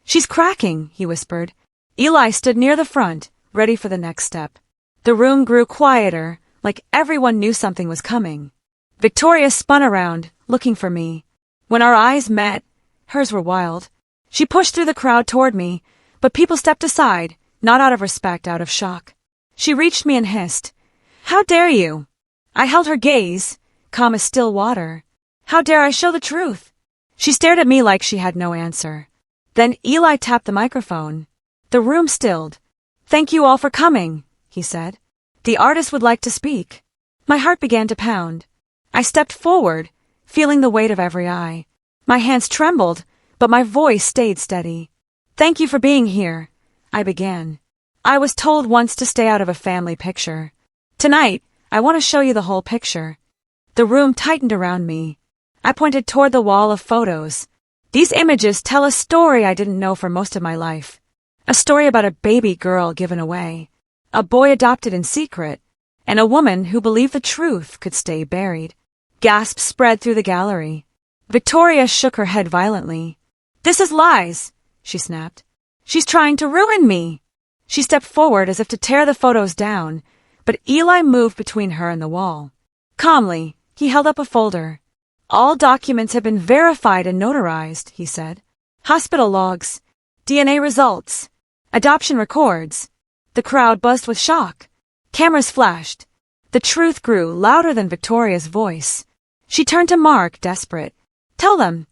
She's cracking, he whispered. Eli stood near the front, ready for the next step. The room grew quieter, like everyone knew something was coming. Victoria spun around, looking for me. When our eyes met, hers were wild. She pushed through the crowd toward me, but people stepped aside, not out of respect, out of shock. She reached me and hissed, How dare you? I held her gaze, calm as still water. How dare I show the truth? She stared at me like she had no answer. Then Eli tapped the microphone. The room stilled. "Thank you all for coming," he said. "The artist would like to speak." My heart began to pound. I stepped forward, feeling the weight of every eye. My hands trembled, but my voice stayed steady. "Thank you for being here," I began. "I was told once to stay out of a family picture. Tonight, I want to show you the whole picture." The room tightened around me. I pointed toward the wall of photos. "These images tell a story I didn't know for most of my life. A story about a baby girl given away, a boy adopted in secret, and a woman who believed the truth could stay buried." Gasps spread through the gallery. Victoria shook her head violently. "This is lies," she snapped. "She's trying to ruin me." She stepped forward as if to tear the photos down, but Eli moved between her and the wall. Calmly, he held up a folder. "All documents have been verified and notarized," he said. "Hospital logs, DNA results, adoption records." The crowd buzzed with shock. Cameras flashed. The truth grew louder than Victoria's voice. She turned to Mark, desperate. Tell them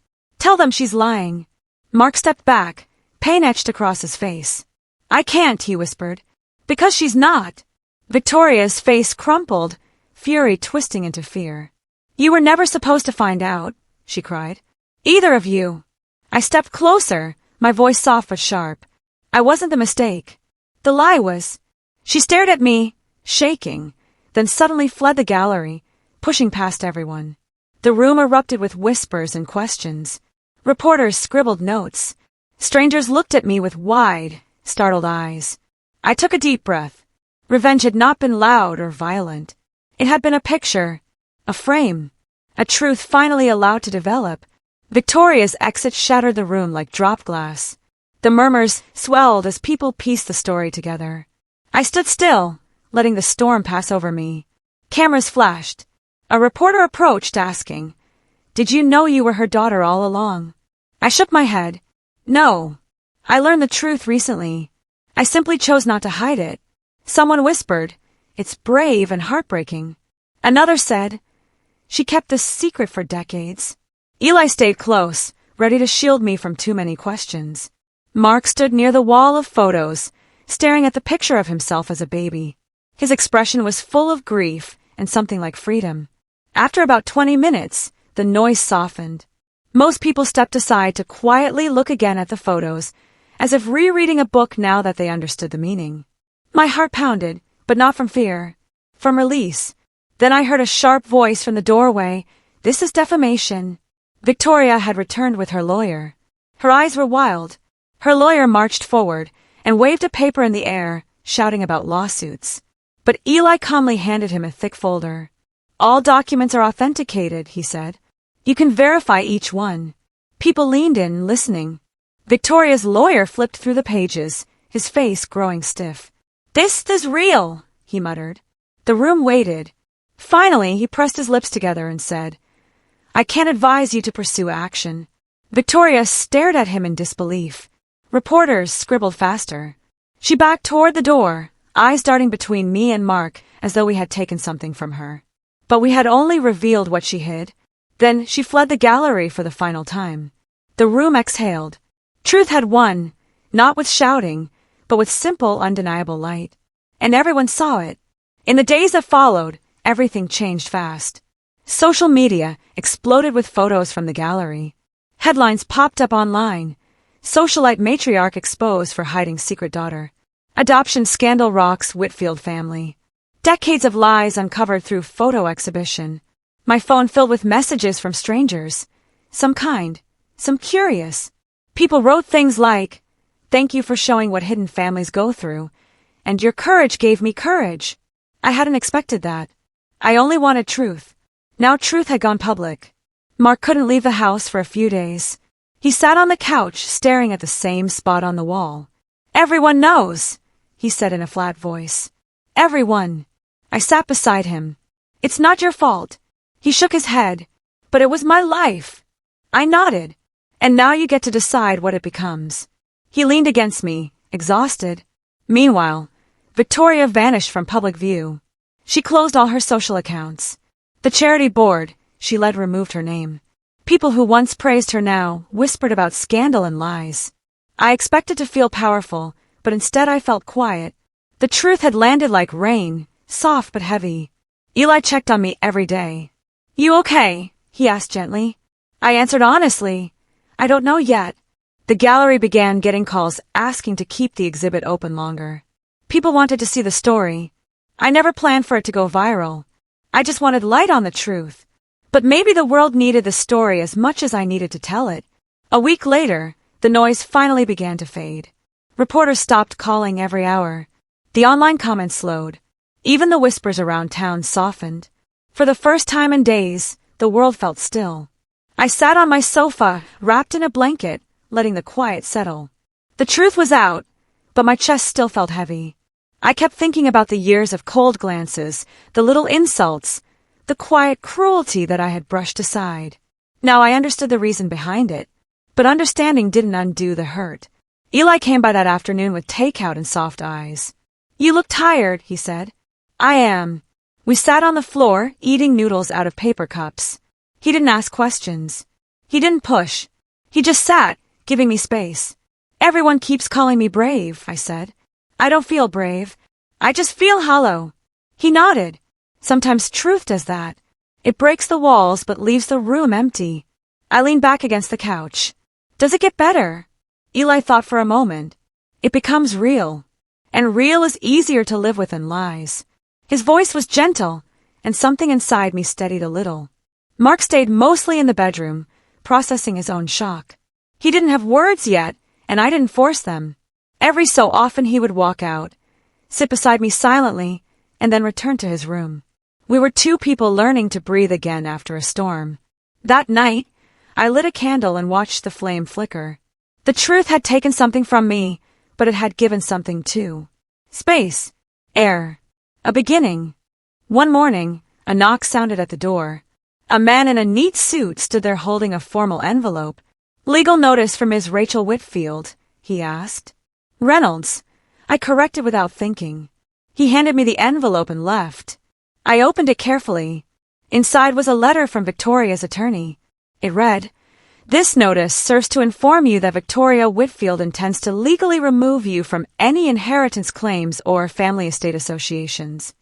she's lying." Mark stepped back, pain etched across his face. "I can't," he whispered. "Because she's not." Victoria's face crumpled, fury twisting into fear. "You were never supposed to find out," she cried. "Either of you." I stepped closer, my voice soft but sharp. "I wasn't the mistake. The lie was." She stared at me, shaking, then suddenly fled the gallery, pushing past everyone. The room erupted with whispers and questions. Reporters scribbled notes. Strangers looked at me with wide, startled eyes. I took a deep breath. Revenge had not been loud or violent. It had been a picture, a frame, a truth finally allowed to develop. Victoria's exit shattered the room like dropped glass. The murmurs swelled as people pieced the story together. I stood still, letting the storm pass over me. Cameras flashed. A reporter approached, asking, "Did you know you were her daughter all along?" I shook my head. "No. I learned the truth recently. I simply chose not to hide it." Someone whispered, "It's brave and heartbreaking." Another said, "She kept this secret for decades." Eli stayed close, ready to shield me from too many questions. Mark stood near the wall of photos, staring at the picture of himself as a baby. His expression was full of grief and something like freedom. After about 20 minutes, the noise softened. Most people stepped aside to quietly look again at the photos, as if rereading a book now that they understood the meaning. My heart pounded, but not from fear, from release. Then I heard a sharp voice from the doorway. "This is defamation." Victoria had returned with her lawyer. Her eyes were wild. Her lawyer marched forward and waved a paper in the air, shouting about lawsuits. But Eli calmly handed him a thick folder. "All documents are authenticated," he said. "You can verify each one." People leaned in, listening. Victoria's lawyer flipped through the pages, his face growing stiff. "This is real," he muttered. The room waited. Finally, he pressed his lips together and said, "I can't advise you to pursue action." Victoria stared at him in disbelief. Reporters scribbled faster. She backed toward the door, eyes darting between me and Mark as though we had taken something from her. But we had only revealed what she hid. Then she fled the gallery for the final time. The room exhaled. Truth had won, not with shouting, but with simple, undeniable light. And everyone saw it. In the days that followed, everything changed fast. Social media exploded with photos from the gallery. Headlines popped up online. Socialite matriarch exposed for hiding secret daughter. Adoption scandal rocks Whitfield family. Decades of lies uncovered through photo exhibition. My phone filled with messages from strangers. Some kind, some curious. People wrote things like, "Thank you for showing what hidden families go through," and "Your courage gave me courage." I hadn't expected that. I only wanted truth. Now truth had gone public. Mark couldn't leave the house for a few days. He sat on the couch, staring at the same spot on the wall. "Everyone knows," he said in a flat voice. "Everyone." I sat beside him. "It's not your fault." He shook his head. "But it was my life." I nodded. "And now you get to decide what it becomes." He leaned against me, exhausted. Meanwhile, Victoria vanished from public view. She closed all her social accounts. The charity board she led removed her name. People who once praised her now whispered about scandal and lies. I expected to feel powerful, but instead I felt quiet. The truth had landed like rain, soft but heavy. Eli checked on me every day. "You okay?" he asked gently. I answered honestly, "I don't know yet." The gallery began getting calls asking to keep the exhibit open longer. People wanted to see the story. I never planned for it to go viral. I just wanted light on the truth. But maybe the world needed the story as much as I needed to tell it. A week later, the noise finally began to fade. Reporters stopped calling every hour. The online comments slowed. Even the whispers around town softened. For the first time in days, the world felt still. I sat on my sofa, wrapped in a blanket, letting the quiet settle. The truth was out, but my chest still felt heavy. I kept thinking about the years of cold glances, the little insults, the quiet cruelty that I had brushed aside. Now I understood the reason behind it, but understanding didn't undo the hurt. Eli came by that afternoon with takeout and soft eyes. "You look tired," he said. "I am." We sat on the floor, eating noodles out of paper cups. He didn't ask questions. He didn't push. He just sat, giving me space. "Everyone keeps calling me brave," I said. "I don't feel brave. I just feel hollow." He nodded. Sometimes truth does that. It breaks the walls but leaves the room empty. I leaned back against the couch. "Does it get better?" Eli thought for a moment. "It becomes real. And real is easier to live with than lies." His voice was gentle, and something inside me steadied a little. Mark stayed mostly in the bedroom, processing his own shock. He didn't have words yet, and I didn't force them. Every so often he would walk out, sit beside me silently, and then return to his room. We were two people learning to breathe again after a storm. That night, I lit a candle and watched the flame flicker. The truth had taken something from me, but it had given something too. Space. Air. A beginning. One morning, a knock sounded at the door. A man in a neat suit stood there holding a formal envelope. "Legal notice for Ms. Rachel Whitfield," he asked. "Reynolds." I corrected without thinking. He handed me the envelope and left. I opened it carefully. Inside was a letter from Victoria's attorney. It read, "This notice serves to inform you that Victoria Whitfield intends to legally remove you from any inheritance claims or family estate associations."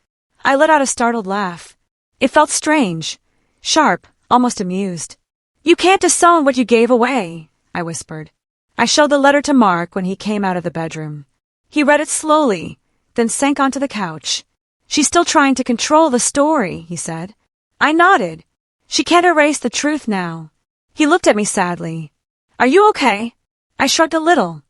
I let out a startled laugh. It felt strange, sharp, almost amused. "You can't disown what you gave away," I whispered. I showed the letter to Mark when he came out of the bedroom. He read it slowly, then sank onto the couch. "She's still trying to control the story," he said. I nodded. "She can't erase the truth now." He looked at me sadly. "Are you okay?" I shrugged a little.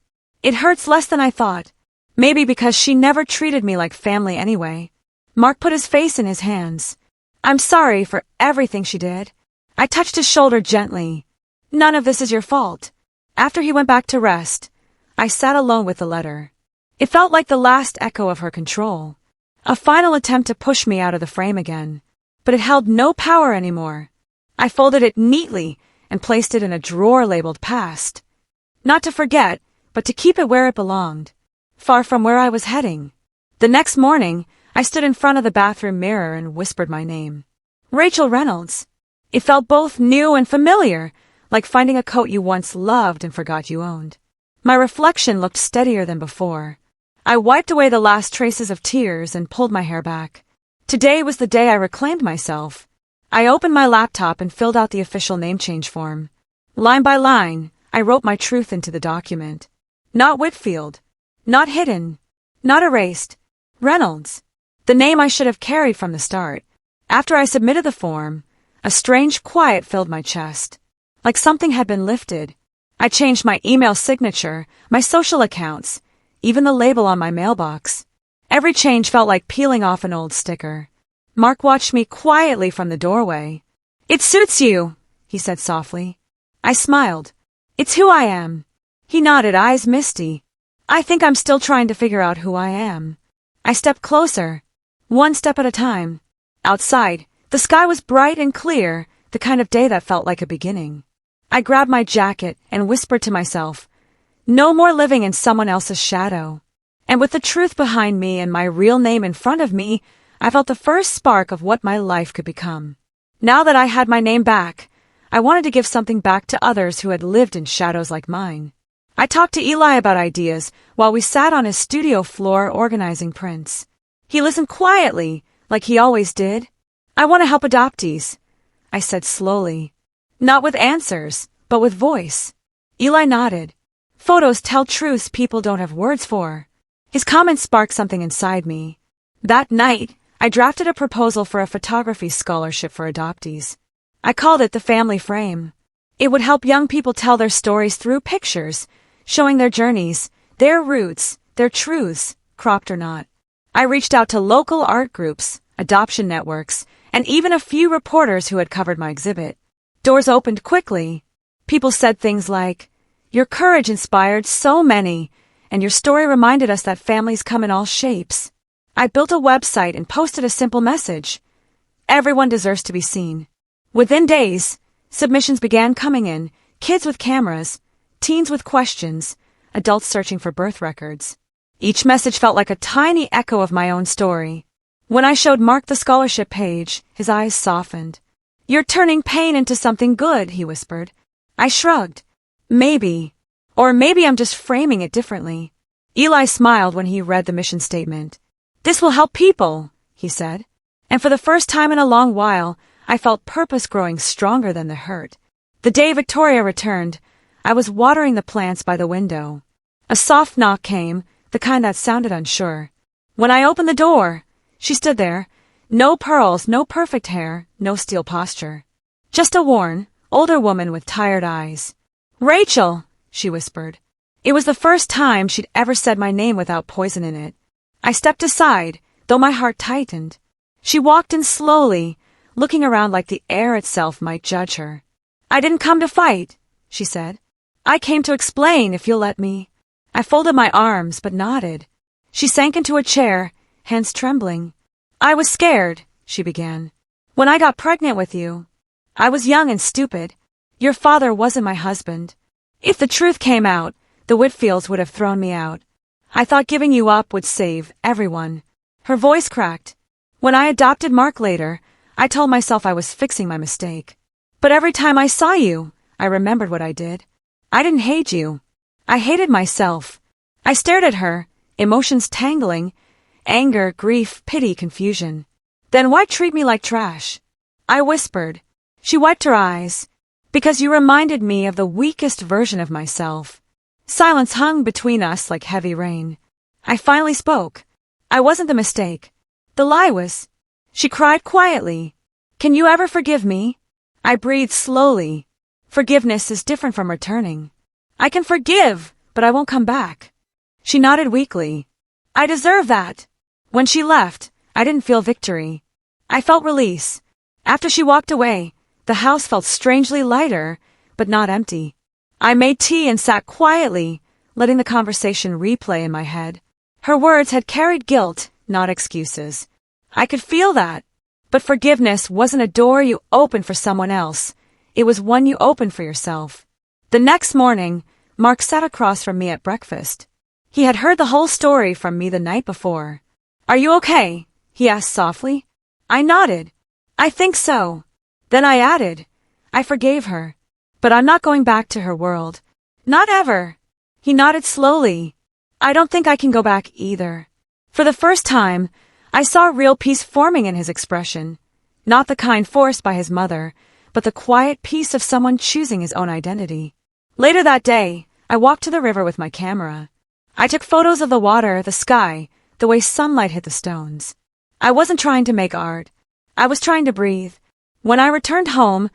"It hurts less than I thought. Maybe because she never treated me like family anyway." Mark put his face in his hands. "I'm sorry for everything she did." I touched his shoulder gently. "None of this is your fault." After he went back to rest, I sat alone with the letter. It felt like the last echo of her control. A final attempt to push me out of the frame again. But it held no power anymore. I folded it neatly and placed it in a drawer labeled past. Not to forget, but to keep it where it belonged, far from where I was heading. The next morning, I stood in front of the bathroom mirror and whispered my name. Rachel Reynolds. It felt both new and familiar, like finding a coat you once loved and forgot you owned. My reflection looked steadier than before. I wiped away the last traces of tears and pulled my hair back. Today was the day I reclaimed myself. I opened my laptop and filled out the official name change form. Line by line, I wrote my truth into the document. Not Whitfield. Not hidden. Not erased. Reynolds. The name I should have carried from the start. After I submitted the form, a strange quiet filled my chest. Like something had been lifted. I changed my email signature, my social accounts, even the label on my mailbox. Every change felt like peeling off an old sticker. Mark watched me quietly from the doorway. "It suits you," he said softly. I smiled. "It's who I am." He nodded, eyes misty. "I think I'm still trying to figure out who I am." I stepped closer, one step at a time. Outside, the sky was bright and clear, the kind of day that felt like a beginning. I grabbed my jacket and whispered to myself, no more living in someone else's shadow. And with the truth behind me and my real name in front of me, I felt the first spark of what my life could become. Now that I had my name back, I wanted to give something back to others who had lived in shadows like mine. I talked to Eli about ideas while we sat on his studio floor organizing prints. He listened quietly, like he always did. I want to help adoptees, I said slowly. Not with answers, but with voice. Eli nodded. Photos tell truths people don't have words for. His comments sparked something inside me. That night, I drafted a proposal for a photography scholarship for adoptees. I called it the Family Frame. It would help young people tell their stories through pictures, showing their journeys, their roots, their truths, cropped or not. I reached out to local art groups, adoption networks, and even a few reporters who had covered my exhibit. Doors opened quickly. People said things like, "Your courage inspired so many, and your story reminded us that families come in all shapes." I built a website and posted a simple message. Everyone deserves to be seen. Within days, submissions began coming in, kids with cameras, teens with questions, adults searching for birth records. Each message felt like a tiny echo of my own story. When I showed Mark the scholarship page, his eyes softened. "You're turning pain into something good," he whispered. I shrugged. Maybe. Or maybe I'm just framing it differently. Eli smiled when he read the mission statement. "This will help people," he said. And for the first time in a long while, I felt purpose growing stronger than the hurt. The day Victoria returned, I was watering the plants by the window. A soft knock came, the kind that sounded unsure. When I opened the door, she stood there. No pearls, no perfect hair, no steel posture. Just a worn, older woman with tired eyes. "Rachel," she whispered. It was the first time she'd ever said my name without poison in it. I stepped aside, though my heart tightened. She walked in slowly, looking around like the air itself might judge her. "I didn't come to fight," she said. "I came to explain, if you'll let me." I folded my arms, but nodded. She sank into a chair, hands trembling. "I was scared," she began. "When I got pregnant with you. I was young and stupid. Your father wasn't my husband. If the truth came out, the Whitfields would have thrown me out. I thought giving you up would save everyone." Her voice cracked. "When I adopted Mark later, I told myself I was fixing my mistake. But every time I saw you, I remembered what I did. I didn't hate you. I hated myself." I stared at her, emotions tangling, anger, grief, pity, confusion. "Then why treat me like trash?" I whispered. She wiped her eyes. "Because you reminded me of the weakest version of myself." Silence hung between us like heavy rain. I finally spoke. "I wasn't the mistake. The lie was." She cried quietly. "Can you ever forgive me?" I breathed slowly. Forgiveness is different from returning. "I can forgive, but I won't come back." She nodded weakly. "I deserve that." When she left, I didn't feel victory. I felt release. After she walked away, the house felt strangely lighter, but not empty. I made tea and sat quietly, letting the conversation replay in my head. Her words had carried guilt, not excuses. I could feel that. But forgiveness wasn't a door you opened for someone else. It was one you opened for yourself. The next morning, Mark sat across from me at breakfast. He had heard the whole story from me the night before. "Are you okay?" he asked softly. I nodded. "I think so." Then I added, "I forgave her. But I'm not going back to her world. Not ever." He nodded slowly. "I don't think I can go back either." For the first time, I saw real peace forming in his expression. Not the kind forced by his mother, but the quiet peace of someone choosing his own identity. Later that day, I walked to the river with my camera. I took photos of the water, the sky, the way sunlight hit the stones. I wasn't trying to make art. I was trying to breathe. When I returned home,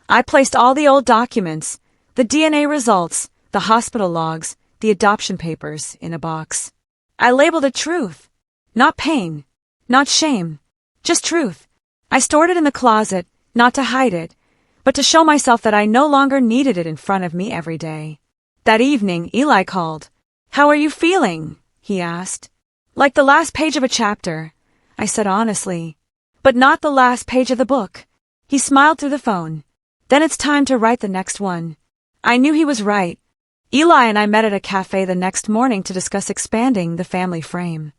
I placed all the old documents, the DNA results, the hospital logs, the adoption papers, in a box. I labeled it truth. Not pain. Not shame. Just truth. I stored it in the closet, not to hide it, but to show myself that I no longer needed it in front of me every day. That evening, Eli called. "How are you feeling?" he asked. "Like the last page of a chapter," I said honestly. "But not the last page of the book." He smiled through the phone. "Then it's time to write the next one." I knew he was right. Eli and I met at a cafe the next morning to discuss expanding the family frame.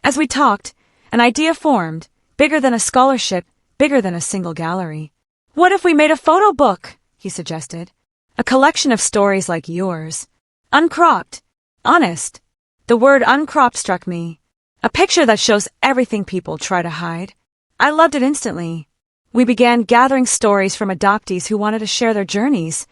As we talked, an idea formed, bigger than a scholarship, bigger than a single gallery. "What if we made a photo book?" he suggested. A collection of stories like yours. Uncropped. Honest. The word uncropped struck me. A picture that shows everything people try to hide. I loved it instantly. We began gathering stories from adoptees who wanted to share their journeys.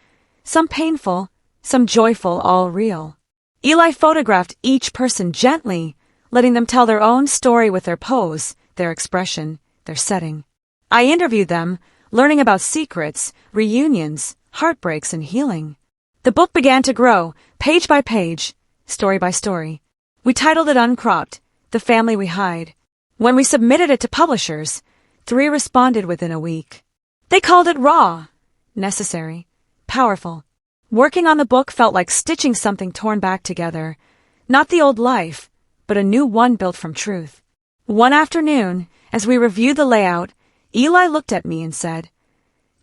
Some painful, some joyful, all real. Eli photographed each person gently, letting them tell their own story with their pose, their expression, their setting. I interviewed them, learning about secrets, reunions, heartbreaks, and healing. The book began to grow, page by page, story by story. We titled it Uncropped, The Family We Hide. When we submitted it to publishers, 3 responded within a week. They called it raw, necessary, powerful. Working on the book felt like stitching something torn back together. Not the old life, but a new one built from truth. One afternoon, as we reviewed the layout, Eli looked at me and said,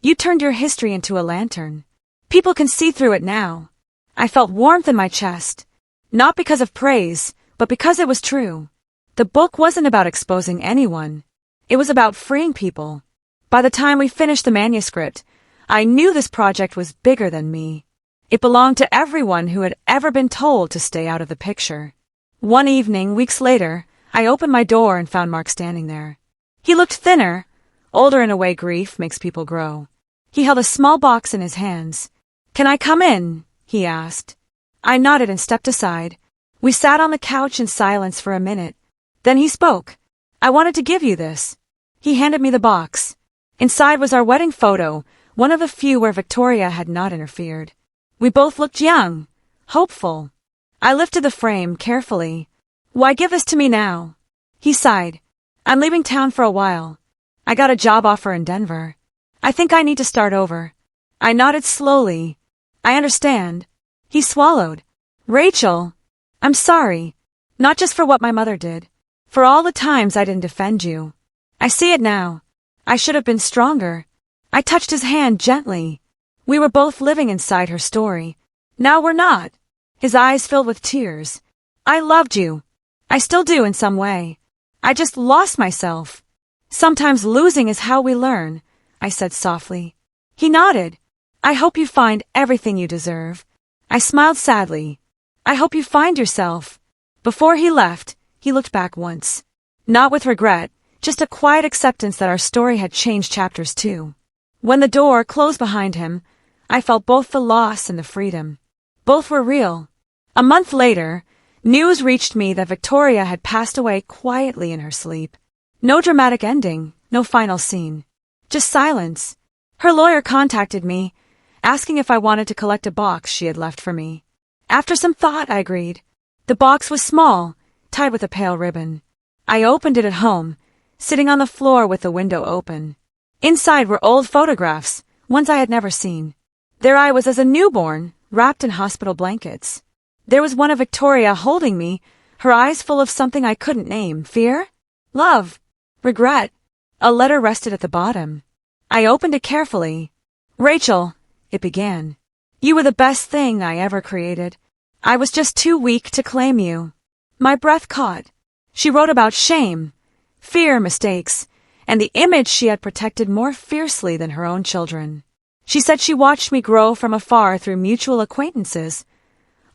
"You turned your history into a lantern. People can see through it now." I felt warmth in my chest, not because of praise, but because it was true. The book wasn't about exposing anyone. It was about freeing people. By the time we finished the manuscript, I knew this project was bigger than me. It belonged to everyone who had ever been told to stay out of the picture. One evening, weeks later, I opened my door and found Mark standing there. He looked thinner, older in a way grief makes people grow. He held a small box in his hands. "Can I come in?" he asked. I nodded and stepped aside. We sat on the couch in silence for a minute. Then he spoke. "I wanted to give you this." He handed me the box. Inside was our wedding photo, one of the few where Victoria had not interfered. We both looked young, hopeful. I lifted the frame carefully. "Why give this to me now?" He sighed. "I'm leaving town for a while. I got a job offer in Denver. I think I need to start over." I nodded slowly. "I understand." He swallowed. "Rachel, I'm sorry. Not just for what my mother did. For all the times I didn't defend you. I see it now. I should have been stronger." I touched his hand gently. We were both living inside her story. Now we're not. His eyes filled with tears. "I loved you. I still do in some way. I just lost myself." "Sometimes losing is how we learn," I said softly. He nodded. "I hope you find everything you deserve." I smiled sadly. "I hope you find yourself." Before he left, he looked back once. Not with regret, just a quiet acceptance that our story had changed chapters too. When the door closed behind him, I felt both the loss and the freedom. Both were real. A month later, news reached me that Victoria had passed away quietly in her sleep. No dramatic ending, no final scene. Just silence. Her lawyer contacted me, asking if I wanted to collect a box she had left for me. After some thought, I agreed. The box was small, tied with a pale ribbon. I opened it at home, sitting on the floor with the window open. Inside were old photographs, ones I had never seen. There I was as a newborn, wrapped in hospital blankets. There was one of Victoria holding me, her eyes full of something I couldn't name. Fear? Love? Regret? A letter rested at the bottom. I opened it carefully. "Rachel," it began, "you were the best thing I ever created. I was just too weak to claim you." My breath caught. She wrote about shame, fear, mistakes, and the image she had protected more fiercely than her own children. She said she watched me grow from afar through mutual acquaintances,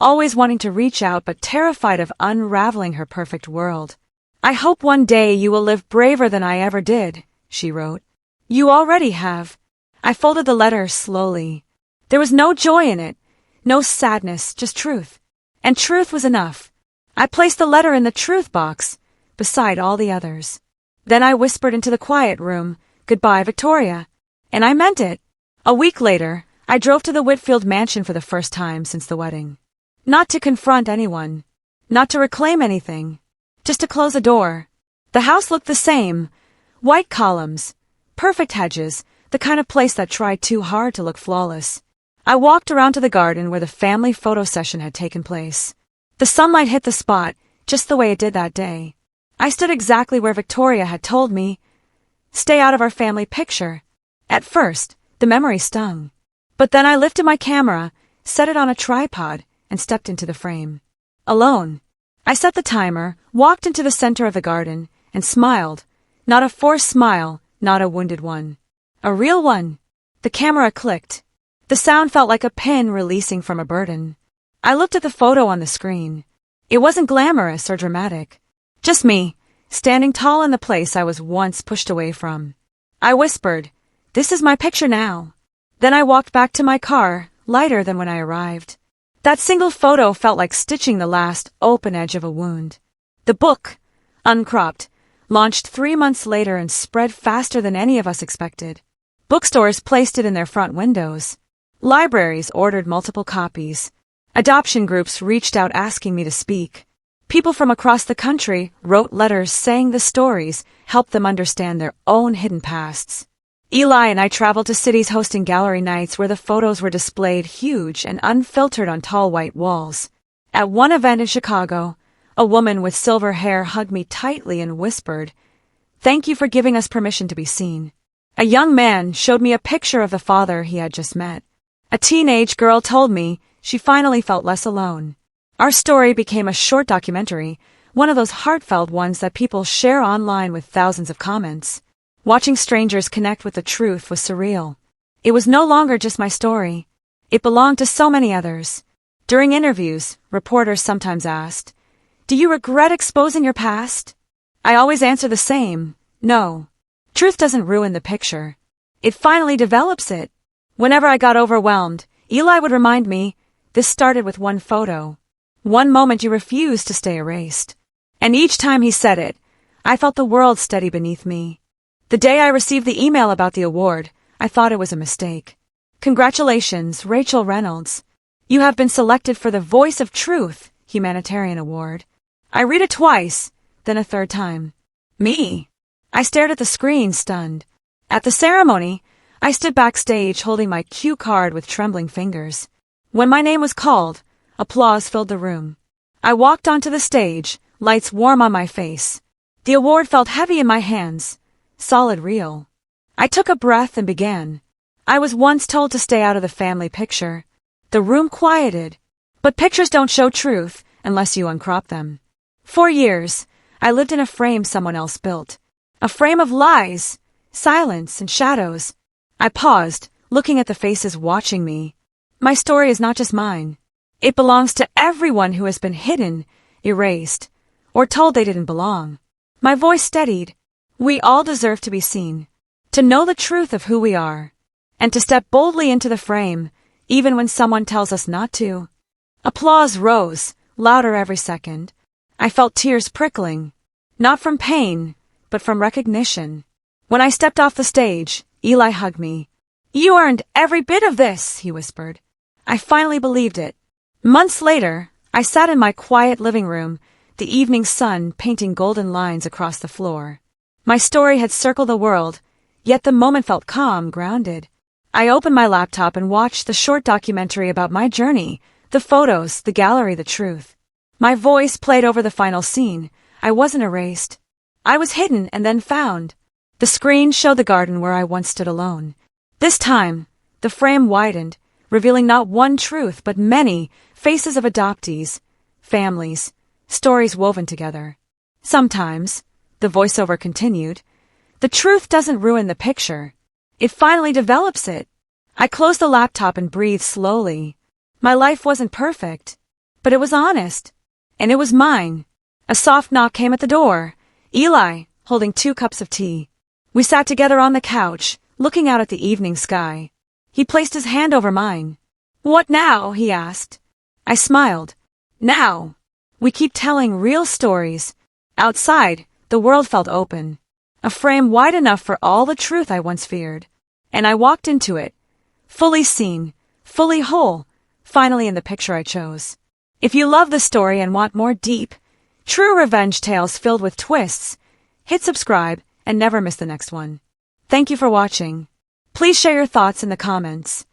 always wanting to reach out but terrified of unraveling her perfect world. "I hope one day you will live braver than I ever did," she wrote. "You already have." I folded the letter slowly. There was no joy in it, no sadness, just truth. And truth was enough. I placed the letter in the truth box, beside all the others. Then I whispered into the quiet room, "Goodbye, Victoria." And I meant it. A week later, I drove to the Whitfield mansion for the first time since the wedding. Not to confront anyone, not to reclaim anything, just to close a door. The house looked the same. White columns, perfect hedges, the kind of place that tried too hard to look flawless. I walked around to the garden where the family photo session had taken place. The sunlight hit the spot, just the way it did that day. I stood exactly where Victoria had told me, "Stay out of our family picture." At first, the memory stung. But then I lifted my camera, set it on a tripod, and stepped into the frame. Alone. I set the timer, walked into the center of the garden, and smiled. Not a forced smile, not a wounded one. A real one. The camera clicked. The sound felt like a pin releasing from a burden. I looked at the photo on the screen. It wasn't glamorous or dramatic. Just me, standing tall in the place I was once pushed away from. I whispered, "This is my picture now." Then I walked back to my car, lighter than when I arrived. That single photo felt like stitching the last open edge of a wound. The book, uncropped, launched 3 months later and spread faster than any of us expected. Bookstores placed it in their front windows. Libraries ordered multiple copies. Adoption groups reached out asking me to speak. People from across the country wrote letters saying the stories helped them understand their own hidden pasts. Eli and I traveled to cities hosting gallery nights where the photos were displayed huge and unfiltered on tall white walls. At one event in Chicago, a woman with silver hair hugged me tightly and whispered, "Thank you for giving us permission to be seen." A young man showed me a picture of the father he had just met. A teenage girl told me she finally felt less alone. Our story became a short documentary, one of those heartfelt ones that people share online with thousands of comments. Watching strangers connect with the truth was surreal. It was no longer just my story. It belonged to so many others. During interviews, reporters sometimes asked, "Do you regret exposing your past?" I always answer the same, no. Truth doesn't ruin the picture. It finally develops it. Whenever I got overwhelmed, Eli would remind me, "This started with one photo. One moment you refused to stay erased." And each time he said it, I felt the world steady beneath me. The day I received the email about the award, I thought it was a mistake. "Congratulations, Rachel Reynolds. You have been selected for the Voice of Truth Humanitarian Award." I read it twice, then a third time. Me? I stared at the screen, stunned. At the ceremony, I stood backstage holding my cue card with trembling fingers. When my name was called, applause filled the room. I walked onto the stage, lights warm on my face. The award felt heavy in my hands. Solid, real. I took a breath and began. I was once told to stay out of the family picture. The room quieted. But pictures don't show truth unless you uncrop them. For years, I lived in a frame someone else built. A frame of lies, silence, and shadows. I paused, looking at the faces watching me. My story is not just mine. It belongs to everyone who has been hidden, erased, or told they didn't belong. My voice steadied. We all deserve to be seen, to know the truth of who we are, and to step boldly into the frame, even when someone tells us not to. Applause rose, louder every second. I felt tears prickling, not from pain, but from recognition. When I stepped off the stage, Eli hugged me. "You earned every bit of this," he whispered. I finally believed it. Months later, I sat in my quiet living room, the evening sun painting golden lines across the floor. My story had circled the world, yet the moment felt calm, grounded. I opened my laptop and watched the short documentary about my journey, the photos, the gallery, the truth. My voice played over the final scene. I wasn't erased. I was hidden and then found. The screen showed the garden where I once stood alone. This time, the frame widened, revealing not one truth but many faces of adoptees, families, stories woven together. Sometimes, the voiceover continued, the truth doesn't ruin the picture. It finally develops it. I closed the laptop and breathed slowly. My life wasn't perfect, but it was honest. And it was mine. A soft knock came at the door. Eli, holding 2 cups of tea. We sat together on the couch, looking out at the evening sky. He placed his hand over mine. "What now?" he asked. I smiled. "Now. We keep telling real stories." Outside, the world felt open. A frame wide enough for all the truth I once feared. And I walked into it, fully seen, fully whole, finally in the picture I chose. If you love the story and want more deep, true revenge tales filled with twists, hit subscribe and never miss the next one. Thank you for watching. Please share your thoughts in the comments.